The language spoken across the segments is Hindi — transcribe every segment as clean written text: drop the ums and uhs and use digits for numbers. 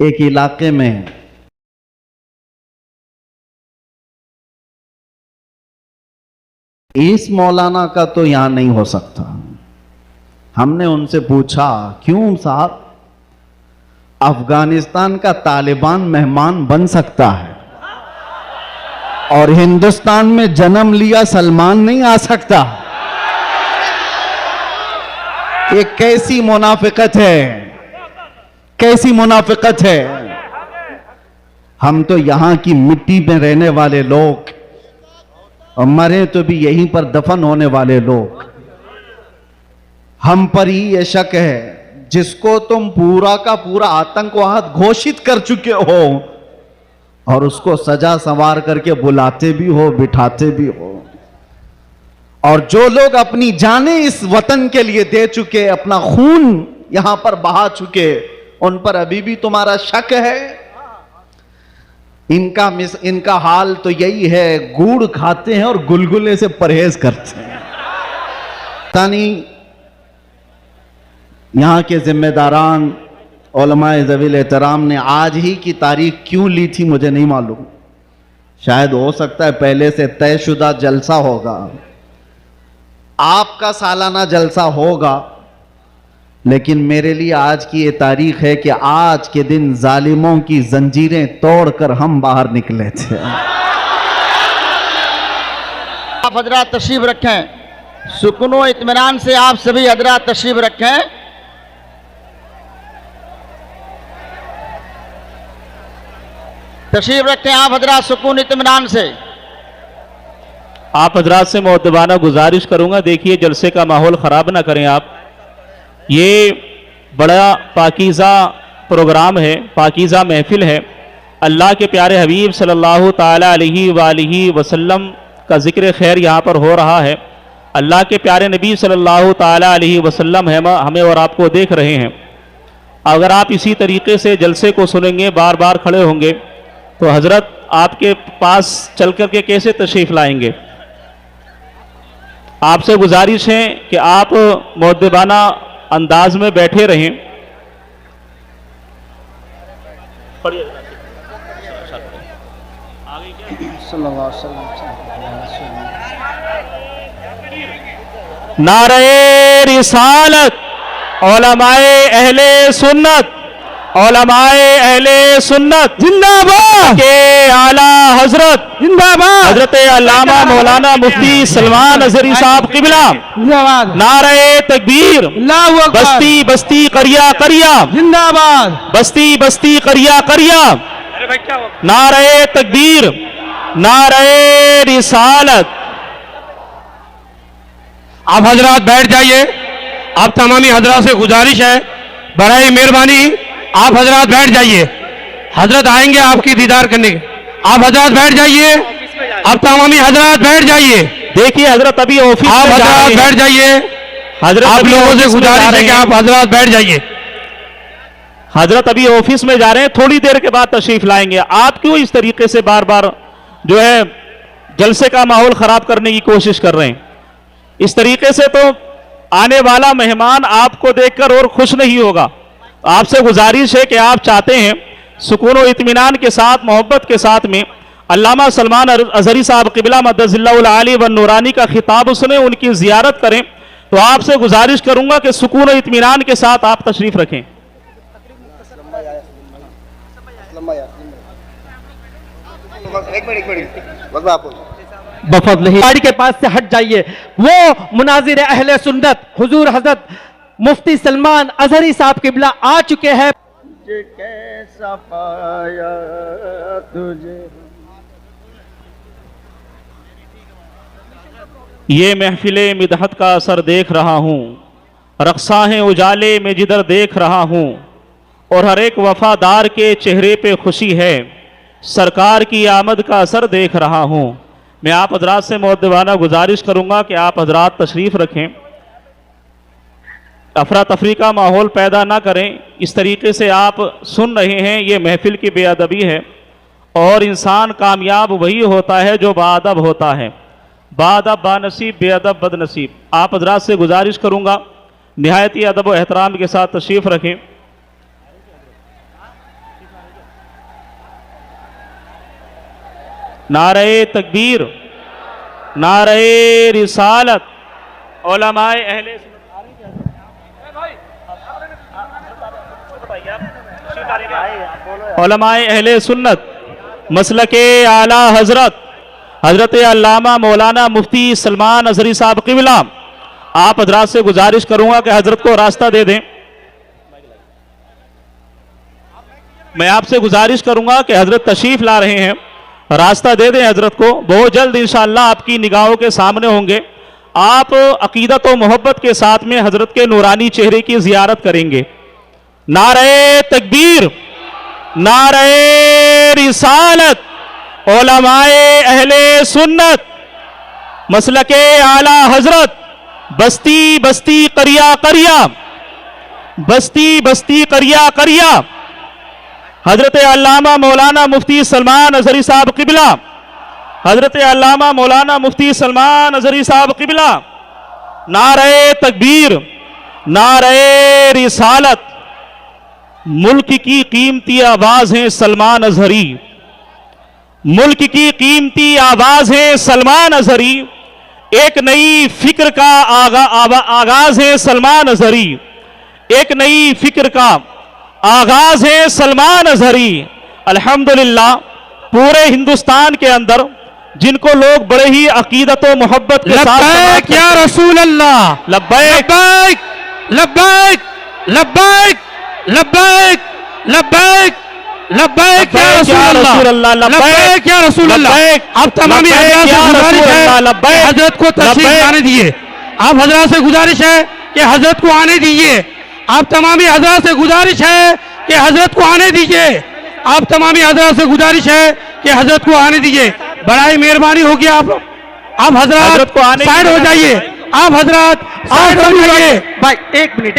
एक इलाके में इस मौलाना का तो यहां नहीं हो सकता। हमने उनसे पूछा, क्यों साहब, अफगानिस्तान का तालिबान मेहमान बन सकता है और हिंदुस्तान में जन्म लिया सलमान नहीं आ सकता? ये कैसी मुनाफिकत है, कैसी मुनाफिकत है। हम तो यहां की मिट्टी में रहने वाले लोग और मरे तो भी यहीं पर दफन होने वाले लोग, हम पर ही ये शक है जिसको तुम पूरा का पूरा आतंकवाद घोषित कर चुके हो और उसको सजा संवार करके बुलाते भी हो, बिठाते भी हो। और जो लोग अपनी जानें इस वतन के लिए दे चुके, अपना खून यहां पर बहा चुके, उन पर अभी भी तुम्हारा शक है? इनका हाल तो यही है, गुड़ खाते हैं और गुलगुले से परहेज करते हैं। तानी यहां के जिम्मेदारान उलमाए ज़वील एहतराम ने आज ही की तारीख क्यों ली थी मुझे नहीं मालूम। शायद हो सकता है पहले से तयशुदा जलसा होगा, आपका सालाना जलसा होगा, लेकिन मेरे लिए आज की ये तारीख है कि आज के दिन जालिमों की जंजीरें तोड़कर हम बाहर निकले थे। आप हजरात तशरीफ रखें, सुकून व इत्मीनान से आप सभी हजरात तशरीफ रखें। तशरीफ रखें आप हजरात सुकून इत्मीनान से। आप हजरात से मुअद्दबाना गुजारिश करूंगा, देखिए जलसे का माहौल ख़राब ना करें आप। ये बड़ा पाकीज़ा प्रोग्राम है, पाकीज़ा महफिल है। अल्लाह के प्यारे हबीब सल्लल्लाहु ताला अलैहि वसल्लम का ज़िक्र खैर यहाँ पर हो रहा है। अल्लाह के प्यारे नबी सल्लल्लाहु ताला अलैहि वसल्लम हमें और आपको देख रहे हैं। अगर आप इसी तरीके से जलसे को सुनेंगे, बार बार खड़े होंगे, तो हज़रत आपके पास चल कर के कैसे तशरीफ़ लाएंगे। आपसे गुजारिश है कि आप मुअद्दबाना अंदाज में बैठे रहें। नारे रिसालत, उलमाए अहले सुन्नत, उलमाए अहले सुन्नत जिंदाबाद के आला हजरत जिंदाबाद, हजरत अल्लामा मौलाना मुफ्ती सलमान अजहरी साहब किबला जिंदाबाद। नारे तकबीर, बस्ती बस्ती करिया करिया जिंदाबाद, बस्ती बस्ती करिया करिया। नारे तकबीर, नारे रिसालत। आप हजरात बैठ जाइए। आप तमामी हजरात से गुजारिश है, बराए मेहरबानी आप हजरात बैठ जाइए। हजरत आएंगे आपकी दीदार करने। आप हजरात बैठ जाइए, आप तमामी हजरात बैठ जाइए। देखिए हजरत अभी ऑफिस, आप हजरात बैठ जाइए। हजरत आप लोगों से गुजारिश है कि आप हजरात बैठ जाइए। हजरत अभी ऑफिस में जा रहे हैं, थोड़ी देर के बाद तशरीफ लाएंगे। आप क्यों इस तरीके से बार बार जो है जलसे का माहौल खराब करने की कोशिश कर रहे हैं? इस तरीके से तो आने वाला मेहमान आपको देखकर और खुश नहीं होगा। आपसे गुजारिश है कि आप चाहते हैं सुकून व इत्मीनान के साथ, मोहब्बत के साथ में अल्लामा सलमान अजहरी साहब क़िबला मद्दज़िल्लाहुल आली व नूरानी का खिताब सुने, उनकी ज़ियारत करें, तो आपसे गुजारिश करूंगा कि सुकून व इत्मीनान के साथ आप तशरीफ रखें। गाड़ी के पास से हट जाइए। वो मुनाजिर अहले सुन्नत हुजूर हजरत मुफ्ती सलमान अजहरी साहब किबला आ चुके हैं। कैसा पाया तुझे। ये महफिले मिदहत का असर देख रहा हूँ, रक्सा है उजाले में जिधर देख रहा हूँ, और हर एक वफादार के चेहरे पे खुशी है, सरकार की आमद का असर देख रहा हूँ। मैं आप हजरात से मुअद्दबाना गुजारिश करूँगा कि आप हजरात तशरीफ़ रखें, अफरा तफरी का माहौल पैदा ना करें। इस तरीके से आप सुन रहे हैं, ये महफिल की बेअदबी है। और इंसान कामयाब वही होता है जो बाअदब होता है। बाअदब बानसीब, बेअदब बदनसीब। आप हजरात से गुजारिश करूँगा निहायती अदब व एहतराम के साथ तशरीफ़ रखें। नारे तकबीर, नारे रिसालत। उलमाए अहले उलमाए अहले सुन्नत मसलके आला हजरत हजरत अल्लामा मौलाना मुफ्ती सलमान अजहरी साहब क़िबला, आप हजरात से गुजारिश करूंगा कि हजरत को रास्ता दे दें। मैं आपसे गुजारिश करूंगा कि हजरत तशरीफ ला रहे हैं, रास्ता दे दें हजरत को। बहुत जल्द इंशाअल्लाह आपकी निगाहों के सामने होंगे। आप अकीदत और मोहब्बत के साथ में हजरत के नूरानी चेहरे की जियारत करेंगे। नारे तकबीर, नारे रिसालत। उलमाए अहले सुन्नत मसलके आला हजरत बस्ती बस्ती करिया करिया, बस्ती बस्ती करिया करिया, हजरत अल्लामा मौलाना मुफ्ती सलमान अजहरी साहब क़िबला, हजरत अल्लामा मौलाना मुफ्ती सलमान अजहरी साहब क़िबला। नारे तकबीर, नारे रिसालत। मुल्क की कीमती आवाज है सलमान अजहरी, मुल्क की कीमती आवाज है सलमान अजहरी। एक नई फिक्र का आगाज है सलमान अजहरी, एक नई फिक्र का आगाज है सलमान अजहरी। अल्हम्दुलिल्लाह पूरे हिंदुस्तान के अंदर जिनको लोग बड़े ही अकीदत और मोहब्बत के साथ लब्बैक या रसूल अल्लाह, लब्बैक लब्बैक लब्बैक लब्बैक लब्बैक लब्बैक या रसूल अल्लाह, लब्बैक या रसूल अल्लाह। आप तमामी हजरात से गुजारिश है हजरत को तशरीफ आने दीजिए। आप हजरात से गुजारिश है कि हजरत को आने दीजिए। आप तमामी हजरात से गुजारिश है कि हजरत को आने दीजिए। आप तमामी हजरात से गुजारिश है कि हजरत को आने दीजिए। बड़ी मेहरबानी होगी। आप हजरत को आने साइड हो जाइए। आप हजरत साइड हो जाइए। भाई एक मिनट।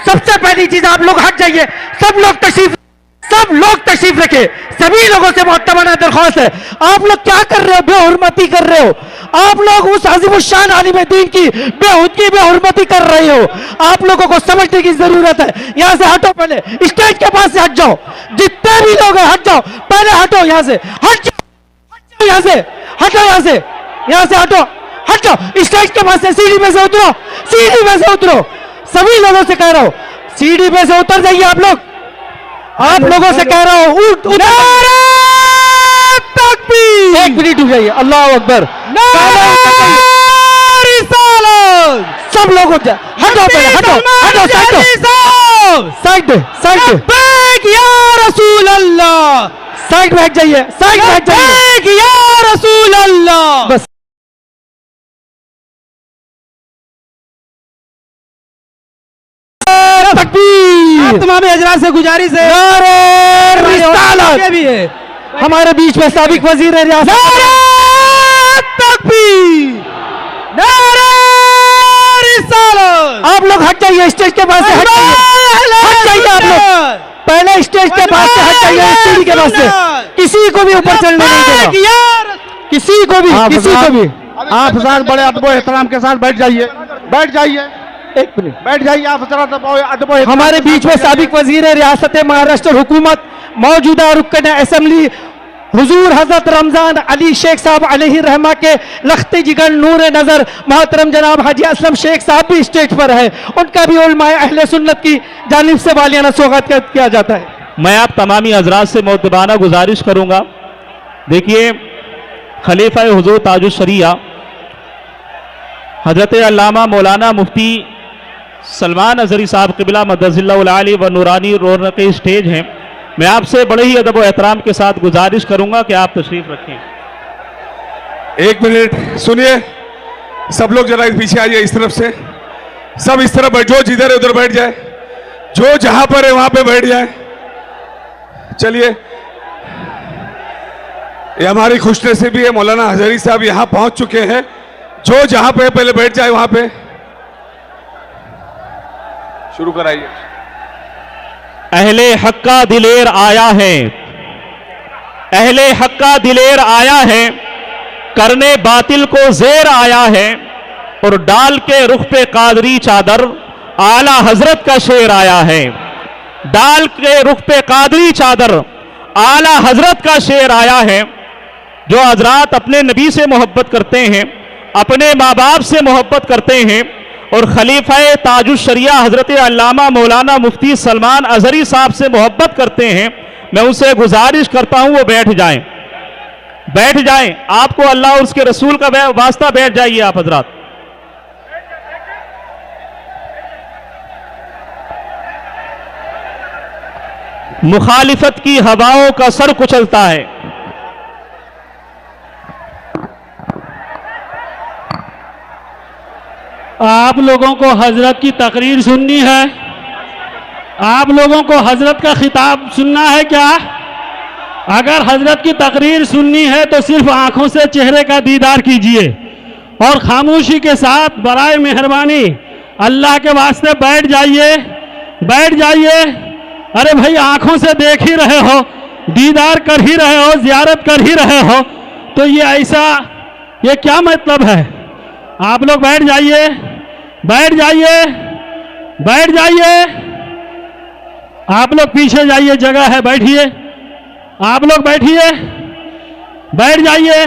सबसे पहली चीज आप लोग हट जाइए। सब लोग तशरीफ रखे। सभी लोगों से मुअत्तमाना दरख्वास्त है, आप लोग क्या कर रहे हो? बेहुरमती कर रहे हो। आप लोग उस अज़ीमुश्शान आलिम दीन की बेहुदगी बेहुरमती कर रहे हो। आप लोगों को समझने की जरूरत है। यहां से हटो, पहले स्टेज के पास से हट जाओ। जितने भी लोग हैं हट जाओ, पहले हटो यहां से, हट जाओ यहां से, हटो यहां से, यहां से हटो, हट जाओ। स्टेज के पास से सीढ़ी में से उतरो, सीढ़ी में से उतरो। सभी लोगों से कह रहा हूं सीढ़ी में से उतर जाइए। आप लोगों से कह रहा हूं उठ। एक मिनट रुक जाइए। अल्लाह अकबर। सब लोग उठ जाए। हटो पहले, हटो हटो, साइड दे, साइड दे या रसूल अल्लाह। साइड में हट जाइए, साइड में हट जाइए या रसूल अल्लाह। बस तमाम हजरात से गुजारिश है, नारे भी है हमारे बीच में साबिक वजीर है रियासत। आप लोग हट जाइए, स्टेज के पास से हट जाइए। आप लोग पहले स्टेज के पास से हट जाइए, सीढ़ी के पास से। किसी को भी ऊपर चढ़ने नहीं देगा, किसी को भी, किसी को भी। आप हजरात बड़े अदब और एहतराम के साथ बैठ जाइए, बैठ जाइए, एक मिनट बैठ जाइए। आप हजरात हमारे बीच में साबिक वजीर रियासत महाराष्ट्र हुकूमत, मौजूदा रुकन असेंबली हुजूर हजरत रमजान अली शेख साहब अलैहि रहमा के लख्ते जिगर नूर नजर मोहतरम जनाब हाजी असलम शेख साहब भी स्टेज पर है। उनका भी उलमाए अहले सुन्नत की जानिब से वालियाना स्वागत किया जाता है। मैं आप तमामी हजरात से मोतबाना गुजारिश करूंगा। देखिए खलीफा हुजूर ताजुश शरिया हजरत अल्लामा मौलाना मुफ्ती सलमान अजहरी साहब क़िबला मदजिल्लाहुल आली व नूरानी रौनक स्टेज हैं। मैं आपसे बड़े ही अदब व एहतराम के साथ गुजारिश करूंगा कि आप तशरीफ रखें। एक मिनट सुनिए, सब लोग जरा पीछे आइए, इस तरफ से सब इस तरफ बैठ, जो जिधर है उधर बैठ जाए, जो जहां पर है वहां पे बैठ जाए। चलिए, ये हमारी खुशनसीबी है, मौलाना हजरी साहब यहां पहुंच चुके हैं। जो जहां पे पहले बैठ जाए वहां पे। शुरू कराइए। अहले हक का दिलेर आया है, अहले हक का दिलेर आया है, करने बातिल को जेर आया है, और डाल के रुख पे कादरी चादर आला हजरत का शेर आया है। डाल के रुख पे कादरी चादर आला हजरत का शेर आया है। जो हजरात अपने नबी से मोहब्बत करते हैं, अपने माँ बाप से मोहब्बत करते हैं और खलीफा ताजुश शरिया हजरत अल्लामा मौलाना मुफ्ती सलमान अजहरी साहब से मोहब्बत करते हैं, मैं उनसे गुजारिश करता हूं वो बैठ जाएं, बैठ जाएं। आपको अल्लाह और उसके रसूल का वास्ता, बैठ जाइए आप हजरात। मुखालिफत की हवाओं का सर कुचलता है। आप लोगों को हजरत की तकरीर सुननी है? आप लोगों को हजरत का खिताब सुनना है क्या? अगर हजरत की तकरीर सुननी है तो सिर्फ आंखों से चेहरे का दीदार कीजिए और खामोशी के साथ बराए मेहरबानी अल्लाह के वास्ते बैठ जाइए, बैठ जाइए। अरे भाई, आंखों से देख ही रहे हो, दीदार कर ही रहे हो, जियारत कर ही रहे हो, तो ये ऐसा, ये क्या मतलब है? आप लोग बैठ जाइए, बैठ जाइए, बैठ जाइए। आप लोग पीछे जाइए, जगह है, बैठिए। आप लोग बैठिए, बैठ जाइए।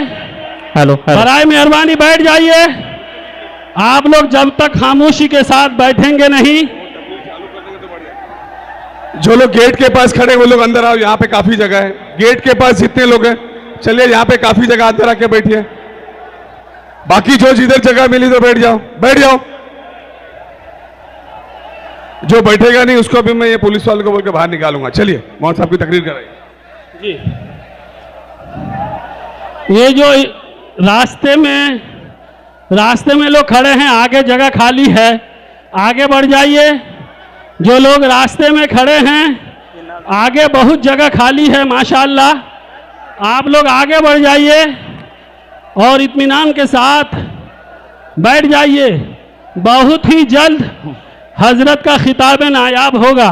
हेलो, बराए मेहरबानी बैठ जाइए। आप लोग जब तक खामोशी के साथ बैठेंगे नहीं। जो लोग गेट के पास खड़े हैं वो लोग अंदर आओ, यहाँ पे काफी जगह है। गेट के पास जितने लोग हैं, चलिए यहाँ पे काफी जगह, अंदर आके बैठिए। बाकी जो जिधर जगह मिली तो बैठ जाओ, बैठ जाओ। जो बैठेगा नहीं उसको भी मैं ये पुलिस वाले को बोल के बाहर निकालूंगा। चलिए, मोहन साहब की तकरीर कराइए। जी, ये जो रास्ते में लोग खड़े हैं, आगे जगह खाली है, आगे बढ़ जाइए। जो लोग रास्ते में खड़े हैं, आगे बहुत जगह खाली है माशाअल्लाह। आप लोग आगे बढ़ जाइए और इत्मीनान के साथ बैठ जाइए। बहुत ही जल्द हजरत का खिताब नायाब होगा।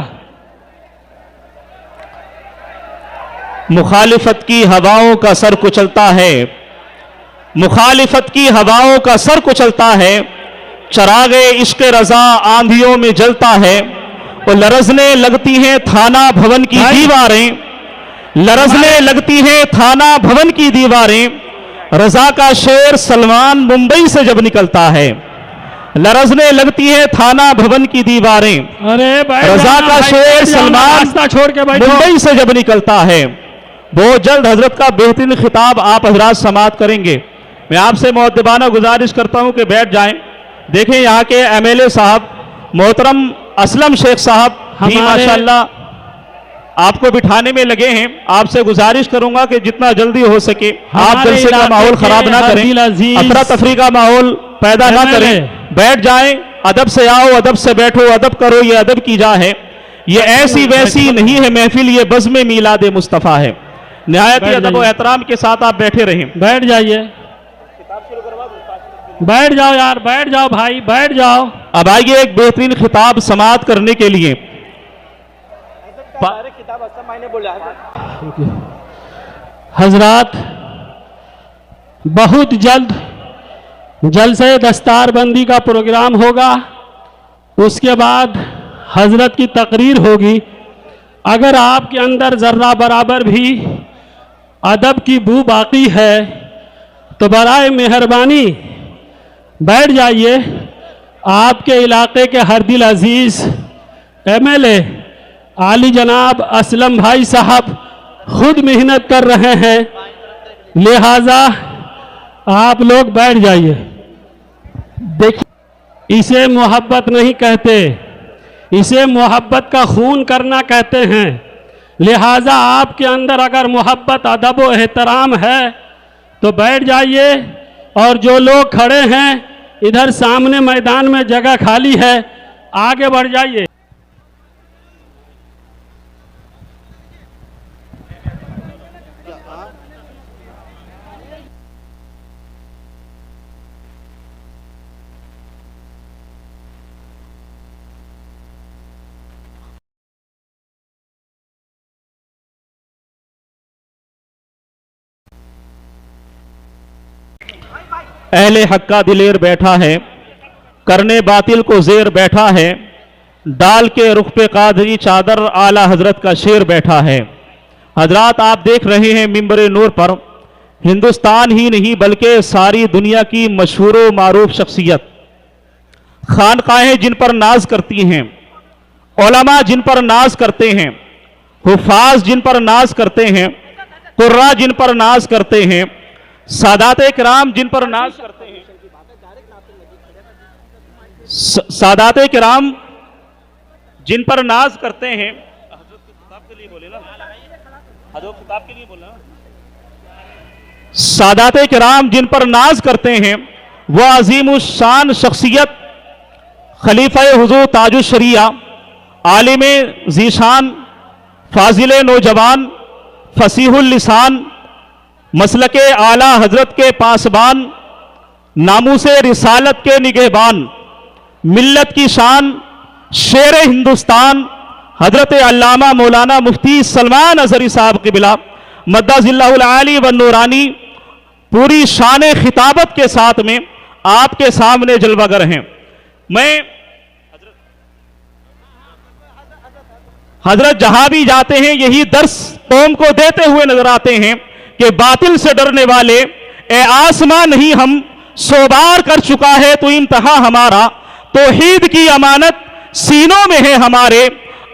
मुखालिफत की हवाओं का सर कुचलता है, मुखालिफत की हवाओं का सर कुचलता है। चरागे इश्क रजा आंधियों में जलता है और लरजने लगती हैं थाना भवन की दीवारें, लरजने लगती हैं थाना भवन की दीवारें। रजा का शेर सलमान मुंबई से जब निकलता है, लरजने लगती है थाना भवन की दीवारें। अरे रजा का शेर सलमान छोड़ के मुंबई से जब निकलता है। बहुत जल्द हजरत का बेहतरीन खिताब आप हजरात समाअत करेंगे। मैं आपसे मुअद्दबाना गुजारिश करता हूं कि बैठ जाएं। देखें, यहाँ के एमएलए साहब मोहतरम असलम शेख साहब भी माशाअल्लाह आपको बिठाने में लगे हैं। आपसे गुजारिश करूंगा कि जितना जल्दी हो सके आप जलसे का माहौल खराब ना करें, अफरा तफरी का माहौल पैदा ना करें। बैठ जाएं, अदब से आओ, अदब से बैठो, अदब करो, ये अदब की जा है। ये ऐसी वैसी नहीं है महफिल, ये बज़्म मीलाद मुस्तफ़ा है। निहायत अदब और एहतराम के साथ आप बैठे रहें। बैठ जाइए, बैठ जाओ यार, बैठ जाओ भाई, बैठ जाओ। अब आइए एक बेहतरीन खिताब समाअत करने के लिए हजरात, बहुत जल्द जलसे दस्तारबंदी का प्रोग्राम होगा। उसके बाद हजरत की तकरीर होगी। अगर आपके अंदर जर्रा बराबर भी अदब की बू बाकी है तो बराए मेहरबानी बैठ जाइए। आपके इलाके के हरदिल अजीज एमएलए आली जनाब असलम भाई साहब खुद मेहनत कर रहे हैं, लिहाजा आप लोग बैठ जाइए। देखिए, इसे मोहब्बत नहीं कहते, इसे मोहब्बत का खून करना कहते हैं। लिहाजा आपके अंदर अगर मोहब्बत अदब व एहतराम है तो बैठ जाइए। और जो लोग खड़े हैं इधर सामने मैदान में जगह खाली है, आगे बढ़ जाइए। अहले हक का दिलेर बैठा है, करने बातिल को जेर बैठा है। डाल के रुख पे कादरी चादर आला हजरत का शेर बैठा है। हजरात, आप देख रहे हैं मिंबर नूर पर हिंदुस्तान ही नहीं बल्कि सारी दुनिया की मशहूर व मारूफ शख्सियत, खानकाहें जिन पर नाज करती हैं, उलमा जिन पर नाज करते हैं, हुफाज जिन पर नाज करते हैं, कुर्रा जिन पर नाज करते हैं, सादाते किराम जिन पर नाज करते हैं, सादाते किराम जिन पर नाज करते हैं, हजरत किताब के लिए बोले ना, हजरत किताब के लिए बोला, सादाते किराम जिन पर नाज करते हैं, वह अजीम शान शख्सियत खलीफा हुजूर ताजुल शरिया, आलिम जीशान, फाजिल नौजवान, फसीहुल लिसान, मसलके आला हजरत के पासबान, नामूसे रिसालत के निगहबान, मिल्लत की शान, शेर हिंदुस्तान, हजरत अल्लामा मौलाना मुफ्ती सलमान अजहरी साहब क़िबला मद्दाजिल्लाहुल आली व नूरानी पूरी शान खिताबत के साथ में आपके सामने जलवागर हैं। मैं हजरत जहां भी जाते हैं यही दर्स कौम को देते हुए नजर आते हैं कि बातिल से डरने वाले, ए आसमां नहीं हम 100 बार कर चुका है तो इम्तहा हमारा, तौहीद की अमानत सीनों में है हमारे,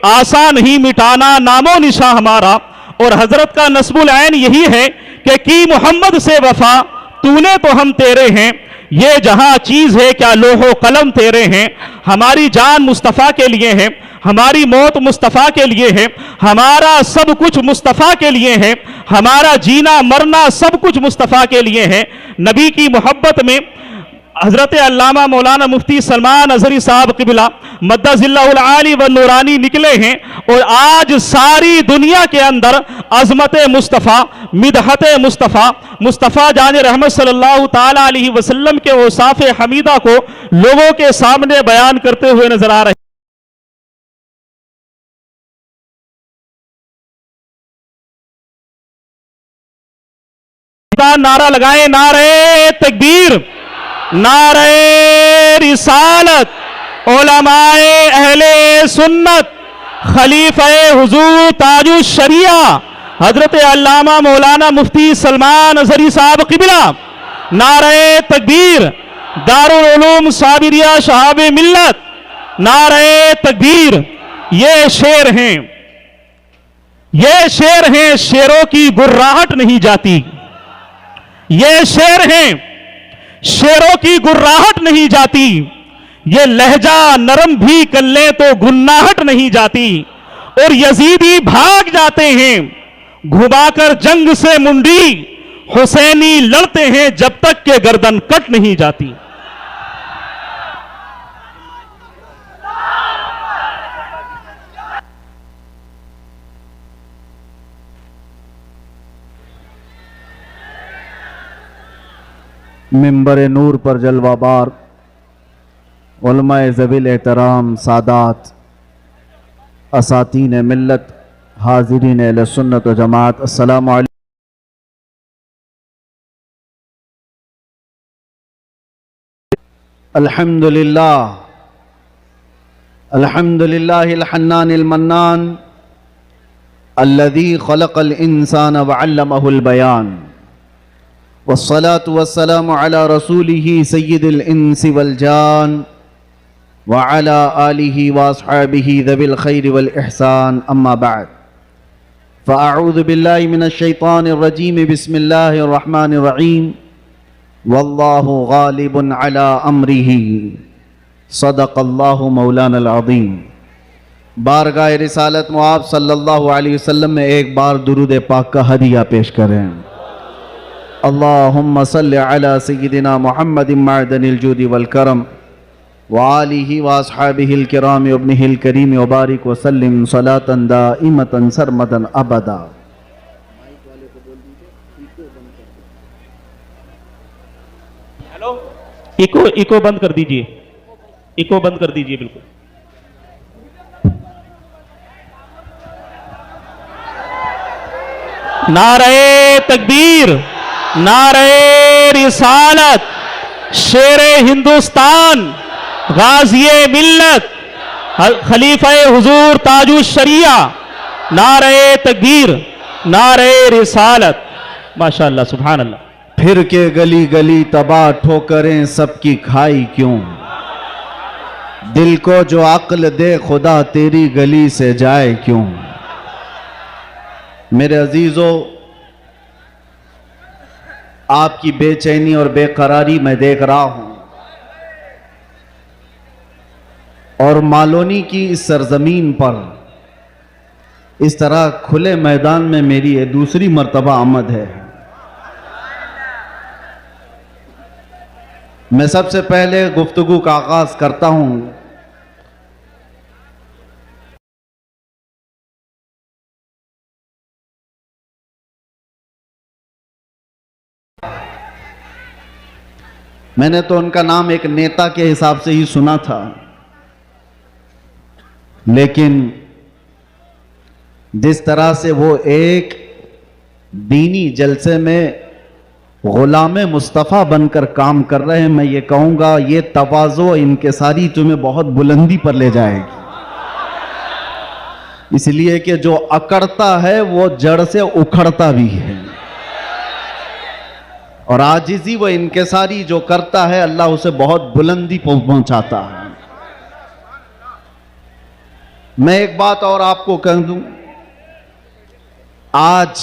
आसान ही मिटाना नामो निशा हमारा। और हजरत का नस्बुल ऐन यही है कि की मोहम्मद से वफा तूने तो हम तेरे हैं, ये जहां चीज है क्या लोहो कलम तेरे हैं। हमारी जान मुस्तफ़ा के लिए है, हमारी मौत मुस्तफ़ा के लिए है, हमारा सब कुछ मुस्तफ़ा के लिए है, हमारा जीना मरना सब कुछ मुस्तफ़ा के लिए है। नबी की मोहब्बत में हजरत अल्लामा मौलाना मुफ्ती सलमान अजहरी साहब क़िबला मद्दाजिल्लाहुल आली व नूरानी निकले हैं और आज सारी दुनिया के अंदर अजमत मुस्तफ़ा, मिदहत मुस्तफ़ा, मुस्तफ़ा जान रहमत सल्लल्लाहु ताला अलैहि वसल्लम के औसाफ हमीदा को लोगों के सामने बयान करते हुए नजर आ रहे हैं। नारा लगाए, नारे तकबीर, नारे रिसालत, उलमाए अहले सुन्नत, खलीफे हुजूर ताजुल शरिया हजरत अल्लामा मौलाना मुफ्ती सलमान अजहरी साहब क़िबला, नारे तकबीर, दारुल उलूम साबिरिया शहाब मिल्लत, नारे तकबीर। ये शेर हैं, ये शेर हैं, शेरों की गुर्राहट नहीं जाती। ये शेर हैं, शेरों की गुर्राहट नहीं जाती। ये लहजा नरम भी कर ले तो गुन्नाहट नहीं जाती। और यजीदी भाग जाते हैं घुमाकर जंग से मुंडी, हुसैनी लड़ते हैं जब तक के गर्दन कट नहीं जाती। मिंबर नूर पर जलवाबार उलमाए ज़वील एहतराम सादात, असातीन मिल्लत, हाज़िरीन अहले सुन्नत व जमात, अस्सलामु अलैकुम। अल्हम्दुलिल्लाह, अल्हम्दुलिल्लाहिल हन्नानिल मन्नान, अल्लज़ी खलक़ल इंसान व अल्लमहुल बयान, वस्सलातु वस्सलामु अला रसूलिही सय्यिदिल इंसी वल जान व अला आलिही व अस्हाबिही ज़विल खैरि वल इहसान, अम्मा बाद। फ़अऊज़ु बिल्लाहि मिनश शैतानिर रजीम, बिस्मिल्लाहिर रहमानिर रहीम, वल्लाहु गालिबुन अला अम्रिही, सदक़ल्लाहु मौलानल अज़ीम। बारगाह रिसालत मुआब सल्लल्लाहु अलैहि वसल्लम में एक बार दुरूद पाक का हदिया पेश करें। अल्लाहुम्मा सल्लि अला सय्यिदिना मुहम्मदिन मअदनिल जूदि वल करम व आलिहि व अस्हाबिहिल किराम व इब्निहिल करीम व बारिक व सल्लिम सलातन दाइमतन सरमदन अबदा। हेलो, इको बंद कर दीजिए, इको बंद कर दीजिए बिल्कुल। नारे तकबीर, नारे रिसालत, शेरे हिंदुस्तान, गाज़िए मिल्लत, खलीफा हुजूर ताजुल शरिया, नारे तकबीर, नारे रिसालत। माशाअल्लाह, सुभान अल्लाह। फिर के गली गली तबाह ठोकरें सबकी खाई क्यों, दिल को जो अक्ल दे खुदा तेरी गली से जाए क्यों। मेरे अजीजों, आपकी बेचैनी और बेकरारी मैं देख रहा हूं, और मालोनी की इस सरजमीन पर इस तरह खुले मैदान में मेरी ये दूसरी मर्तबा आमद है। मैं सबसे पहले गुफ्तगू का आगाज करता हूं मैंने तो उनका नाम एक नेता के हिसाब से ही सुना था, लेकिन जिस तरह से वो एक दीनी जलसे में गुलाम मुस्तफ़ा बनकर काम कर रहे हैं, मैं ये कहूंगा ये तवाज़ो इनकिसारी तुम्हें बहुत बुलंदी पर ले जाएगी। इसलिए कि जो अकड़ता है वो जड़ से उखड़ता भी है, और आजिज़ी व इनकिसारी जो करता है अल्लाह उसे बहुत बुलंदी पहुंचाता है। मैं एक बात और आपको कह दूं, आज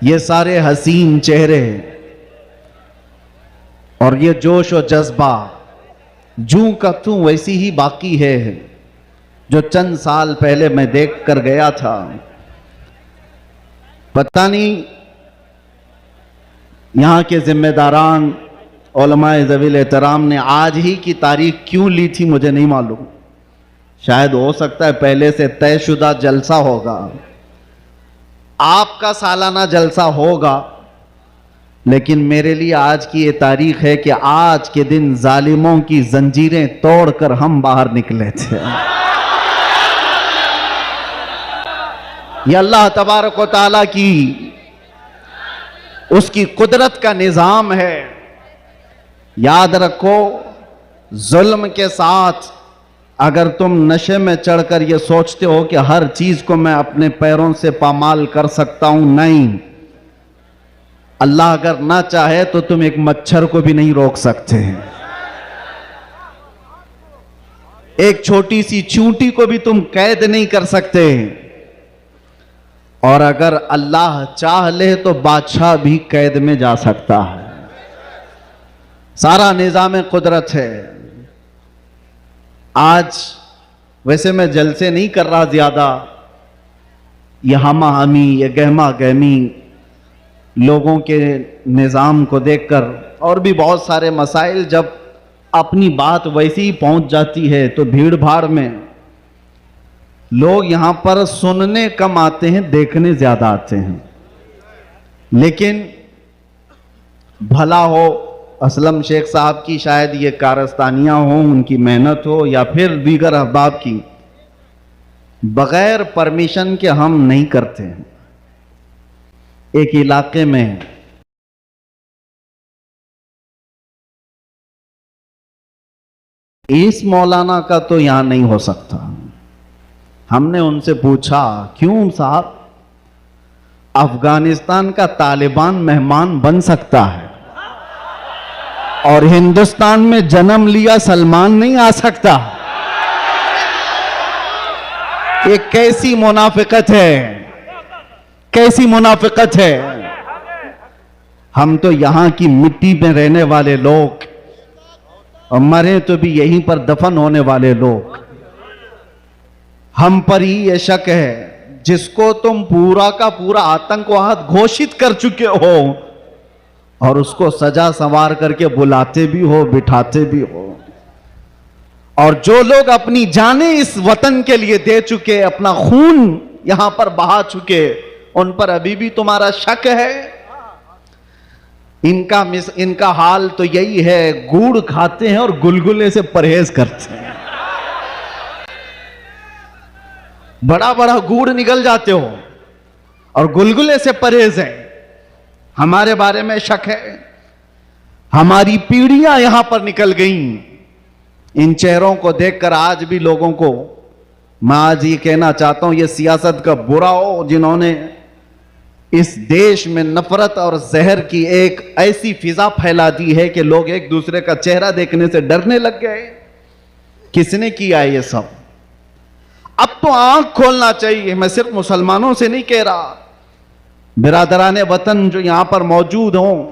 ये सारे हसीन चेहरे और ये जोश और जज्बा जूं का तूं वैसी ही बाकी है जो चंद साल पहले मैं देख कर गया था। पता नहीं यहां के जिम्मेदारान उलमाए ज़वील एहतराम ने आज ही की तारीख क्यों ली थी मुझे नहीं मालूम। शायद हो सकता है पहले से तयशुदा जलसा होगा, आपका सालाना जलसा होगा, लेकिन मेरे लिए आज की ये तारीख है कि आज के दिन जालिमों की जंजीरें तोड़कर हम बाहर निकले थे। ये अल्लाह तबारक व तआला की उसकी कुदरत का निजाम है। याद रखो, जुल्म के साथ अगर तुम नशे में चढ़कर ये सोचते हो कि हर चीज को मैं अपने पैरों से पामाल कर सकता हूं, नहीं, अल्लाह अगर ना चाहे तो तुम एक मच्छर को भी नहीं रोक सकते हैं, एक छोटी सी चूंटी को भी तुम कैद नहीं कर सकते, और अगर अल्लाह चाह ले तो बादशाह भी कैद में जा सकता है। सारा निजाम कुदरत है। आज वैसे मैं जलसे नहीं कर रहा ज्यादा, ये हमा हमी, ये गहमा गहमी लोगों के निज़ाम को देखकर, और भी बहुत सारे मसाइल जब अपनी बात वैसी ही पहुंच जाती है तो भीड़ भाड़ में लोग यहां पर सुनने कम आते हैं, देखने ज्यादा आते हैं। लेकिन भला हो असलम शेख साहब की शायद ये कारस्तानियां हों, उनकी मेहनत हो, या फिर दीगर अहबाब की, बगैर परमिशन के हम नहीं करते हैं। एक इलाके में इस मौलाना का तो यहां नहीं हो सकता। हमने उनसे पूछा, क्यों साहब, अफगानिस्तान का तालिबान मेहमान बन सकता है और हिंदुस्तान में जन्म लिया सलमान नहीं आ सकता? ये कैसी मुनाफिकत है, कैसी मुनाफिकत है। हम तो यहां की मिट्टी में रहने वाले लोग, और मरे तो भी यहीं पर दफन होने वाले लोग, हम पर ही ये शक है जिसको तुम पूरा का पूरा आतंकवाद घोषित कर चुके हो और उसको सजा संवार करके बुलाते भी हो, बिठाते भी हो। और जो लोग अपनी जानें इस वतन के लिए दे चुके, अपना खून यहां पर बहा चुके, उन पर अभी भी तुम्हारा शक है? इनका हाल तो यही है, गुड़ खाते हैं और गुलगुले से परहेज करते हैं। बड़ा बड़ा गुड़ निकल जाते हो और गुलगुले से परहेज है। हमारे बारे में शक है। हमारी पीढ़ियां यहां पर निकल गईं। इन चेहरों को देखकर आज भी लोगों को मैं आज ये कहना चाहता हूं, ये सियासत का बुरा हो जिन्होंने इस देश में नफरत और जहर की एक ऐसी फिजा फैला दी है कि लोग एक दूसरे का चेहरा देखने से डरने लग गए। किसने किया ये सब? अब तो आंख खोलना चाहिए। मैं सिर्फ मुसलमानों से नहीं कह रहा, बिरादराने वतन जो यहां पर मौजूद हों,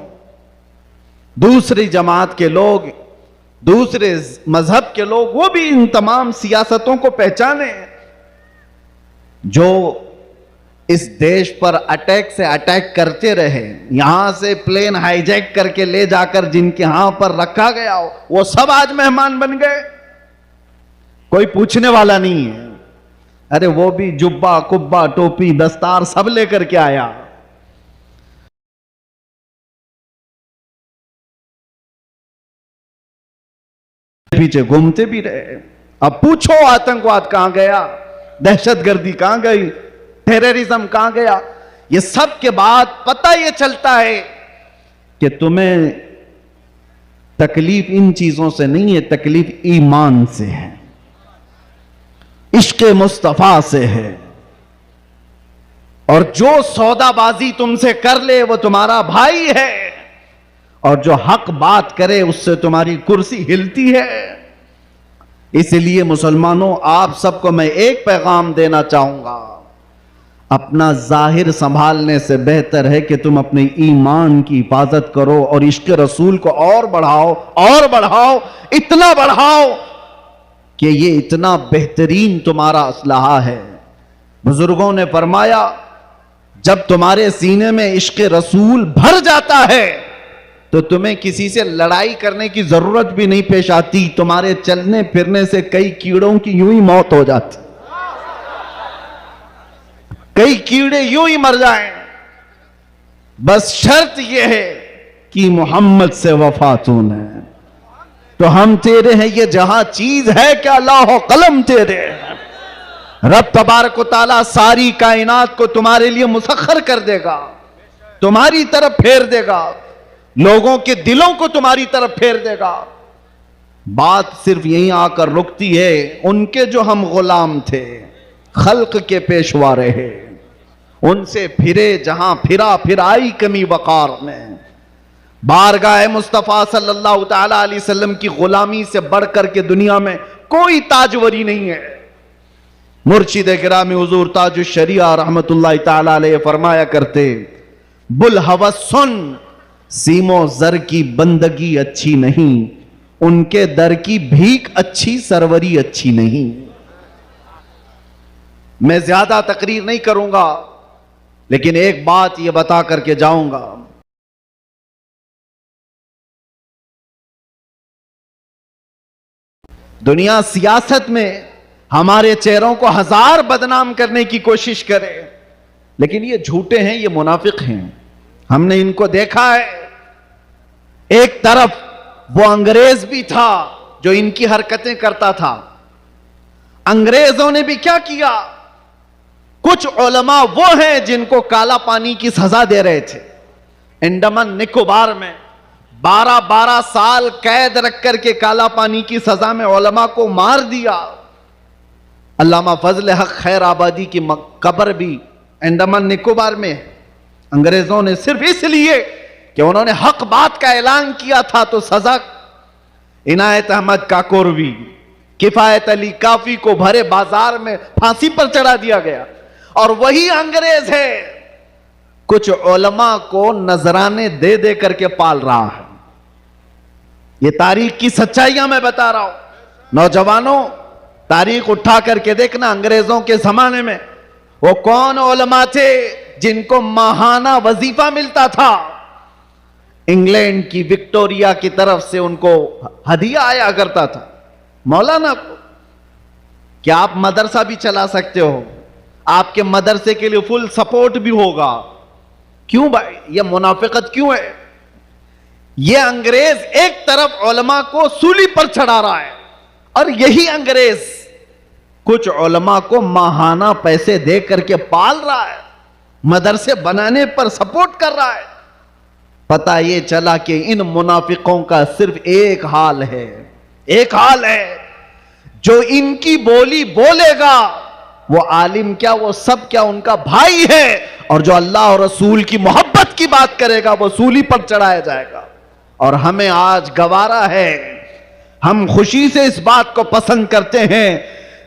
दूसरी जमात के लोग, दूसरे मजहब के लोग, वो भी इन तमाम सियासतों को पहचाने जो इस देश पर अटैक से अटैक करते रहे। यहां से प्लेन हाईजैक करके ले जाकर जिनके यहां पर रखा गया हो, वो सब आज मेहमान बन गए। कोई पूछने वाला नहीं है। अरे वो भी जुब्बा कुब्बा टोपी दस्तार सब लेकर के आया। पीछे घूमते भी रहे। अब पूछो आतंकवाद कहां गया, दहशतगर्दी कहां गई, टेररिज्म कहां गया? ये सब के बाद पता ये चलता है कि तुम्हें तकलीफ इन चीजों से नहीं है, तकलीफ ईमान से है, इश्क़ मुस्तफा से है। और जो सौदाबाजी तुमसे कर ले वो तुम्हारा भाई है, और जो हक बात करे उससे तुम्हारी कुर्सी हिलती है। इसलिए मुसलमानों, आप सबको मैं एक पैगाम देना चाहूंगा, अपना जाहिर संभालने से बेहतर है कि तुम अपने ईमान की हिफाजत करो और इश्क़ रसूल को और बढ़ाओ, और बढ़ाओ, इतना बढ़ाओ कि ये इतना बेहतरीन तुम्हारा असलहा है। बुजुर्गों ने फरमाया, जब तुम्हारे सीने में इश्क़ रसूल भर जाता है तो तुम्हें किसी से लड़ाई करने की जरूरत भी नहीं पेश आती। तुम्हारे चलने फिरने से कई कीड़ों की यूं ही मौत हो जाती, कई कीड़े यूं ही मर जाएं। बस शर्त यह है कि मोहम्मद से वफा तूने, तो हम तेरे हैं, ये जहां चीज है क्या अल्लाह कलम तेरे। रब तबारक व तआला सारी कायनात को तुम्हारे लिए मुसख्खर कर देगा, तुम्हारी तरफ फेर देगा, लोगों के दिलों को तुम्हारी तरफ फेर देगा। बात सिर्फ यहीं आकर रुकती है। उनके जो हम गुलाम थे, खल्क के पेशवा रहे, उनसे फिरे जहां फिरा, फिर आई कमी वकार में। बारगाह मुस्तफ़ा सल्लल्लाहु तआला अलैहि वसल्लम की गुलामी से बढ़कर के दुनिया में कोई ताजवरी नहीं है। मुर्शिद गिरामी हुजूर ताजुश शरिया रहमतुल्लाहि तआला अलैहि फरमाया करते, बुल हवस सुन, सीमो जर की बंदगी अच्छी नहीं, उनके दर की भीख अच्छी, सरवरी अच्छी नहीं। मैं ज्यादा तकरीर नहीं करूंगा, लेकिन एक बात यह बता करके जाऊंगा। दुनिया सियासत में हमारे चेहरों को हजार बदनाम करने की कोशिश करे, लेकिन ये झूठे हैं, ये मुनाफिक हैं। हमने इनको देखा है। एक तरफ वो अंग्रेज भी था जो इनकी हरकतें करता था। अंग्रेजों ने भी क्या किया, कुछ उलमा वो हैं जिनको काला पानी की सजा दे रहे थे। अंडमान निकोबार में 12-12 साल कैद रख करके काला पानी की सजा में उलमा को मार दिया। अल्लामा फजल हक खैर आबादी की कब्र भी अंडमान निकोबार में है। अंग्रेजों ने सिर्फ इसलिए कि उन्होंने हक बात का ऐलान किया था तो सजा इनायत अहमद काकोरवी, किफायत अली काफी को भरे बाजार में फांसी पर चढ़ा दिया गया। और वही अंग्रेज है कुछ उलमा को नजराने दे दे करके पाल रहा है। ये तारीख की सच्चाइयां मैं बता रहा हूं। नौजवानों, तारीख उठा करके देखना, अंग्रेजों के जमाने में वो कौन उलमा थे जिनको माहाना वजीफा मिलता था। इंग्लैंड की विक्टोरिया की तरफ से उनको हदिया आया करता था। मौलाना को क्या आप मदरसा भी चला सकते हो, आपके मदरसे के लिए फुल सपोर्ट भी होगा। क्यों भाई, यह मुनाफिकत क्यों है? यह अंग्रेज एक तरफ उलमा को सूली पर चढ़ा रहा है, और यही अंग्रेज कुछ उलमा को माहाना पैसे दे करके पाल रहा है, मदरसे बनाने पर सपोर्ट कर रहा है। पता ये चला कि इन मुनाफिकों का सिर्फ एक हाल है, एक हाल है, जो इनकी बोली बोलेगा वो आलिम क्या, वो सब क्या उनका भाई है, और जो अल्लाह और रसूल की मोहब्बत की बात करेगा वो सूली पर चढ़ाया जाएगा। और हमें आज गवारा है, हम खुशी से इस बात को पसंद करते हैं,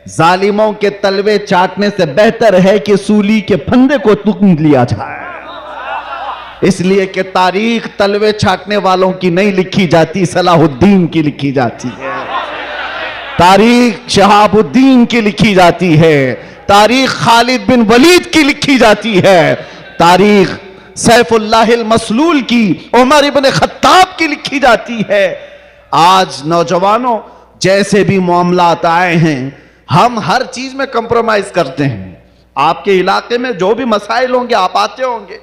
जालिमों के तलवे चाटने से बेहतर है कि सूली के फंदे को तुम लिया जाए। इसलिए कि तारीख तलवे छाटने वालों की नहीं लिखी जाती, सलाहुद्दीन की लिखी जाती है। तारीख शहाबुद्दीन की लिखी जाती है, तारीख खालिद बिन वलीद की लिखी जाती है, तारीख सैफुल्लाहिल मसलूल की, उमर इब्न खत्ताब की लिखी जाती है। आज नौजवानों, जैसे भी मामलात आए हैं, हम हर चीज में कंप्रोमाइज करते हैं। आपके इलाके में जो भी मसाइल होंगे आप आते होंगे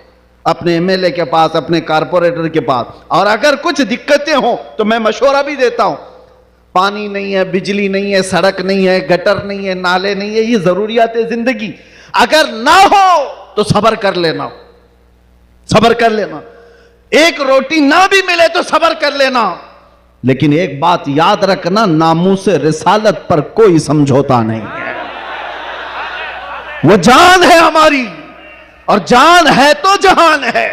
अपने एमएलए के पास, अपने कारपोरेटर के पास, और अगर कुछ दिक्कतें हो तो मैं मशवरा भी देता हूं। पानी नहीं है, बिजली नहीं है, सड़क नहीं है, गटर नहीं है, नाले नहीं है, ये जरूरियात है जिंदगी। अगर ना हो तो सब्र कर लेना, सब्र कर लेना। एक रोटी ना भी मिले तो सब्र कर लेना, लेकिन एक बात याद रखना, नामूस रिसालत पर कोई समझौता नहीं है। वो जान है हमारी, और जान है तो जहान है।